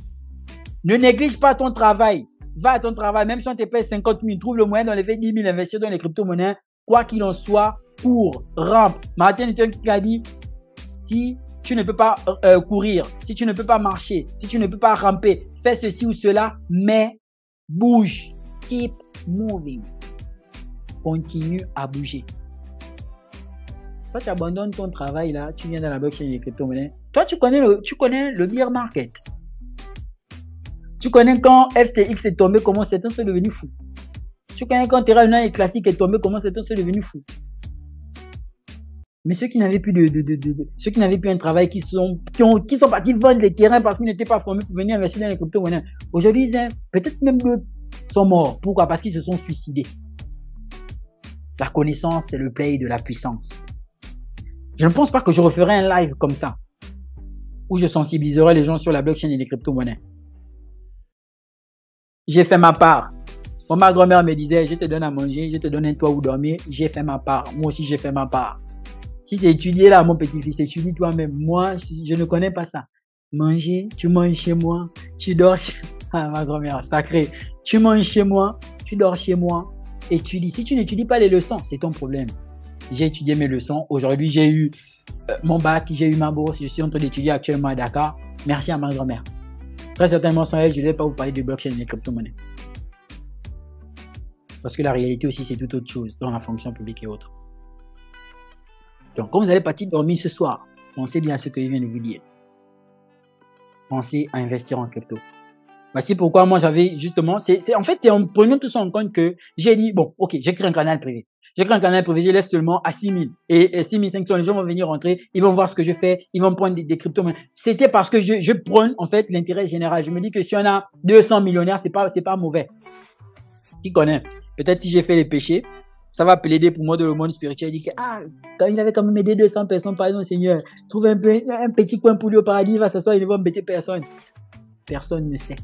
ne néglige pas ton travail. Va à ton travail, même si on te paye 50 000, trouve le moyen d'enlever 10 000, investir dans les crypto-monnaies. Quoi qu'il en soit, cours, rampe. Martin Luther King a dit, si tu ne peux pas courir, si tu ne peux pas marcher, si tu ne peux pas ramper, fais ceci ou cela, mais bouge. Keep moving. Continue à bouger. Toi, tu abandonnes ton travail là, tu viens dans la blockchain et les crypto-monnaies. Toi, tu connais le bear market. Tu connais quand FTX est tombé, comment certains sont devenus fous. Tu connais quand Terra Luna et Classic est tombé, comment certains sont devenus fous. Mais ceux qui n'avaient plus ceux qui n'avaient plus un travail, qui sont partis vendre les terrains parce qu'ils n'étaient pas formés pour venir investir dans les crypto-monnaies. Aujourd'hui, peut-être même d'autres sont morts. Pourquoi? Parce qu'ils se sont suicidés. La connaissance, c'est le play de la puissance. Je ne pense pas que je referai un live comme ça, où je sensibiliserai les gens sur la blockchain et les crypto-monnaies. J'ai fait ma part. Quand ma grand-mère me disait, je te donne à manger, je te donne un toit où dormir, j'ai fait ma part. Moi aussi, j'ai fait ma part. Si c'est étudié là, mon petit-fils, étudie toi-même. Moi, je ne connais pas ça. Manger, tu manges chez moi, tu dors chez ah, ma grand-mère, sacrée. Tu manges chez moi, tu dors chez moi, étudie. Si tu n'étudies pas les leçons, c'est ton problème. J'ai étudié mes leçons. Aujourd'hui, j'ai eu mon bac, j'ai eu ma bourse. Je suis en train d'étudier actuellement à Dakar. Merci à ma grand-mère. Très certainement, sans elle, je ne vais pas vous parler de blockchain et de crypto-monnaies. Parce que la réalité aussi, c'est tout autre chose dans la fonction publique et autres. Donc, quand vous allez partir dormir ce soir, pensez bien à ce que je viens de vous dire. Pensez à investir en crypto. Voici pourquoi moi j'avais justement, en fait, c'est en prenant tout ça en compte que j'ai dit, bon, ok, j'ai créé un canal privé. J'ai créé un canal privé, je laisse seulement à 6 000. Et 6 500, les gens vont venir rentrer, ils vont voir ce que je fais, ils vont me prendre des cryptos. C'était parce que je prône, en fait, l'intérêt général. Je me dis que si on a 200 millionnaires, c'est pas mauvais. Qui connaît? Peut-être si j'ai fait les péchés, ça va plaider pour moi dans le monde spirituel. Il dit que, quand il avait quand même aidé 200 personnes, par exemple, Seigneur, trouve un petit coin pour lui au paradis, il va s'asseoir, il ne va embêter personne. Personne ne sait.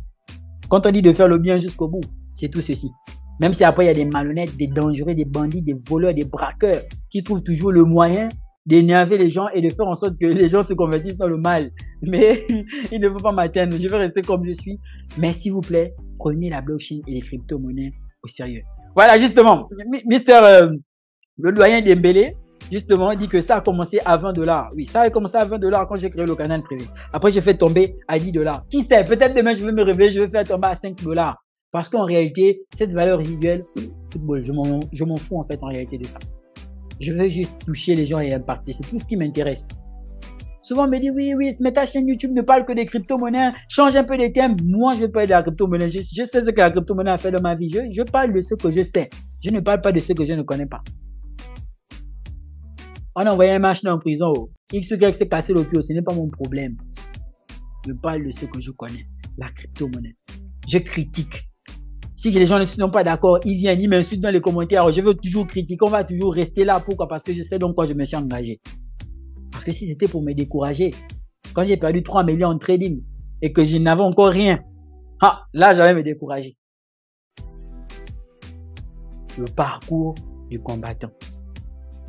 Quand on dit de faire le bien jusqu'au bout, c'est tout ceci. Même si après il y a des malhonnêtes, des dangereux, des bandits, des voleurs, des braqueurs qui trouvent toujours le moyen d'énerver les gens et de faire en sorte que les gens se convertissent dans le mal. Mais il ne faut pas m'atteindre. Je vais rester comme je suis. Mais s'il vous plaît, prenez la blockchain et les crypto-monnaies au sérieux. Voilà, justement, le doyen Dembélé, justement, dit que ça a commencé à 20 $. Oui, ça a commencé à 20 $ quand j'ai créé le canal privé. Après, j'ai fait tomber à 10 $. Qui sait, peut-être demain, je vais me réveiller, je vais faire tomber à 5 $. Parce qu'en réalité, cette valeur résiduelle, football, je m'en fous en fait en réalité de ça. Je veux juste toucher les gens et impacter. C'est tout ce qui m'intéresse. Souvent, on me dit, oui, mais ta chaîne YouTube ne parle que des crypto-monnaies. Change un peu les thèmes. Moi, je vais parler de la crypto-monnaie. Je sais ce que la crypto-monnaie a fait dans ma vie. Je parle de ce que je sais. Je ne parle pas de ce que je ne connais pas. On a envoyé un machin en prison. X ou Y s'est cassé le pied. Ce n'est pas mon problème. Je parle de ce que je connais. La crypto-monnaie. Je critique. Si les gens ne sont pas d'accord, ils viennent, ils m'insultent dans les commentaires. Je veux toujours critiquer. On va toujours rester là. Pourquoi? Parce que je sais dans quoi je me suis engagé. Parce que si c'était pour me décourager, quand j'ai perdu 3 millions en trading et que je n'avais encore rien, là, j'allais me décourager. Le parcours du combattant.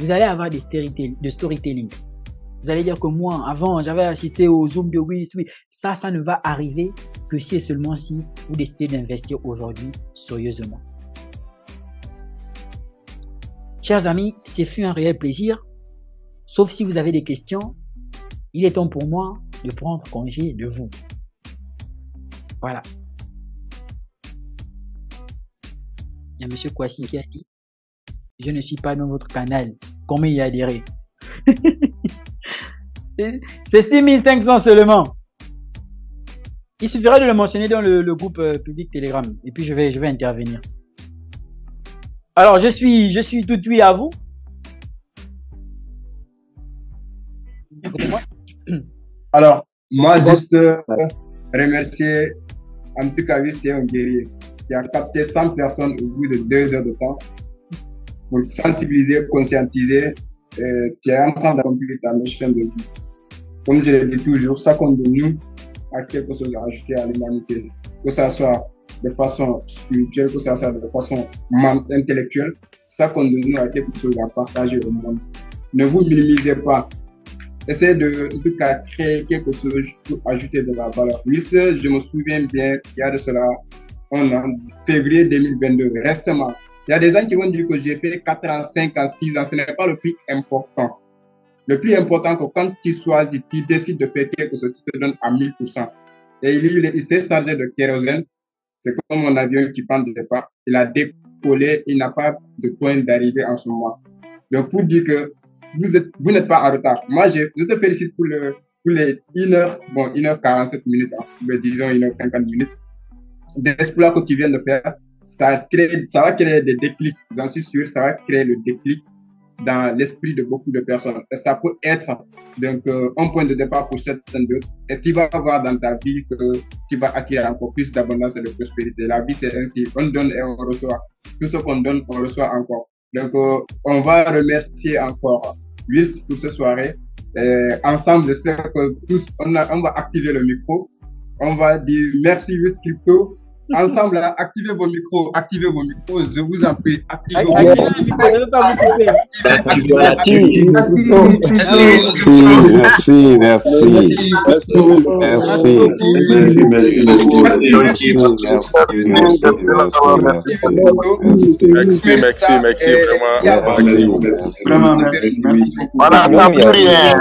Vous allez avoir de storytelling. Vous allez dire que moi, avant, j'avais assisté au Zoom de Will Smith. Ça ne va arriver que si et seulement si vous décidez d'investir aujourd'hui sérieusement. Chers amis, ce fut un réel plaisir. Sauf si vous avez des questions, il est temps pour moi de prendre congé de vous. Voilà. Il y a M. Kwasi qui a dit « Je ne suis pas dans votre canal. Combien il y a adhéré ?» C'est 6500 seulement. Il suffirait de le mentionner dans le groupe public Telegram. Et puis je vais intervenir. Alors, je suis tout oui à vous. Alors, moi, juste remercier, en tout cas, c'était un guerrier qui a capté 100 personnes au bout de 2 heures de temps pour sensibiliser, conscientiser. Tu es en train d'accomplir ta mission de vie. Comme je le dis toujours, ça compte de nous a quelque chose à ajouter à l'humanité, que ça soit de façon spirituelle, que ça soit de façon intellectuelle, ça compte de nous a quelque chose à partager au monde. Ne vous minimisez pas. Essayez de, en tout cas, créer quelque chose pour ajouter de la valeur. Oui, je me souviens bien qu'il y a de cela, en février 2022, récemment. Il y a des gens qui vont dire que j'ai fait 4 ans, 5 ans, 6 ans. Ce n'est pas le plus important. Le plus important, que quand tu choisis, tu décides de faire quelque chose, tu te donnes à 1000%. Et il s'est chargé de kérosène. C'est comme un avion qui prend de départ. Il a décollé, il n'a pas de point d'arrivée en ce moment. Donc, pour dire que vous n'êtes pas en retard. Moi, je te félicite pour les 1h47 minutes, disons 1h50 minutes d'exploit que tu viens de faire. Ça va créer des déclics, j'en suis sûr, ça va créer le déclic dans l'esprit de beaucoup de personnes. Et ça peut être donc un point de départ pour certaines d'autres. Et tu vas voir dans ta vie que tu vas attirer encore plus d'abondance et de prospérité. La vie, c'est ainsi. On donne et on reçoit. Tout ce qu'on donne, on reçoit encore. Donc, on va remercier encore Luis pour cette soirée. Ensemble, j'espère que tous, on va activer le micro. On va dire merci Luis Crypto. Ensemble, là, activez vos micros, je vous en prie, activez vos micros. Activez le micro, je ne veux pas vous couper. Merci, vraiment, merci. Voilà, t'as plus rien.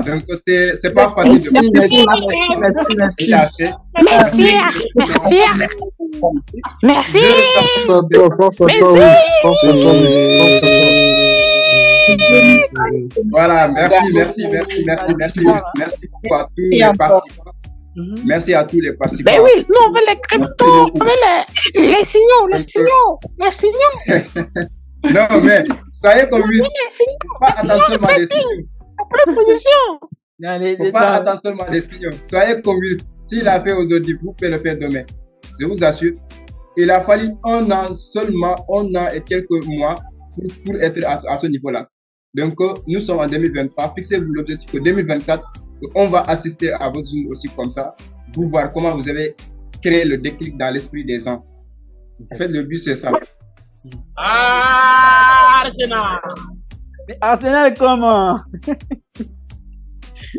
Donc, c'est pas facile. Merci. Voilà, merci beaucoup à tous les participants. Merci à tous les participants. Ben oui, nous on veut les cryptos, on veut les signaux. Non, mais soyez convaincus. Pas attendre seulement les signaux. Faut pas attendre seulement les signaux. Soyez convaincus. S'il a fait aujourd'hui, vous pouvez le faire demain. Je vous assure. Il a fallu un an et quelques mois pour être à ce niveau-là. Donc, nous sommes en 2023. Fixez-vous l'objectif que 2024, on va assister à votre Zoom aussi comme ça, pour voir comment vous avez créé le déclic dans l'esprit des gens. En fait, le but, c'est ça. Arsenal. Mais Arsenal, comment?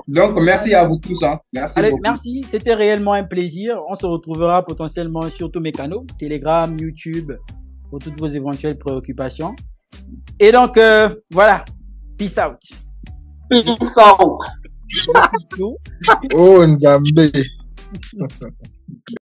Donc, merci à vous tous. Hein. Merci Allez, beaucoup. merci. C'était réellement un plaisir. On se retrouvera potentiellement sur tous mes canaux, Telegram, YouTube, pour toutes vos éventuelles préoccupations. Et donc, voilà. Peace out. Peace out. Oh, Nzambe.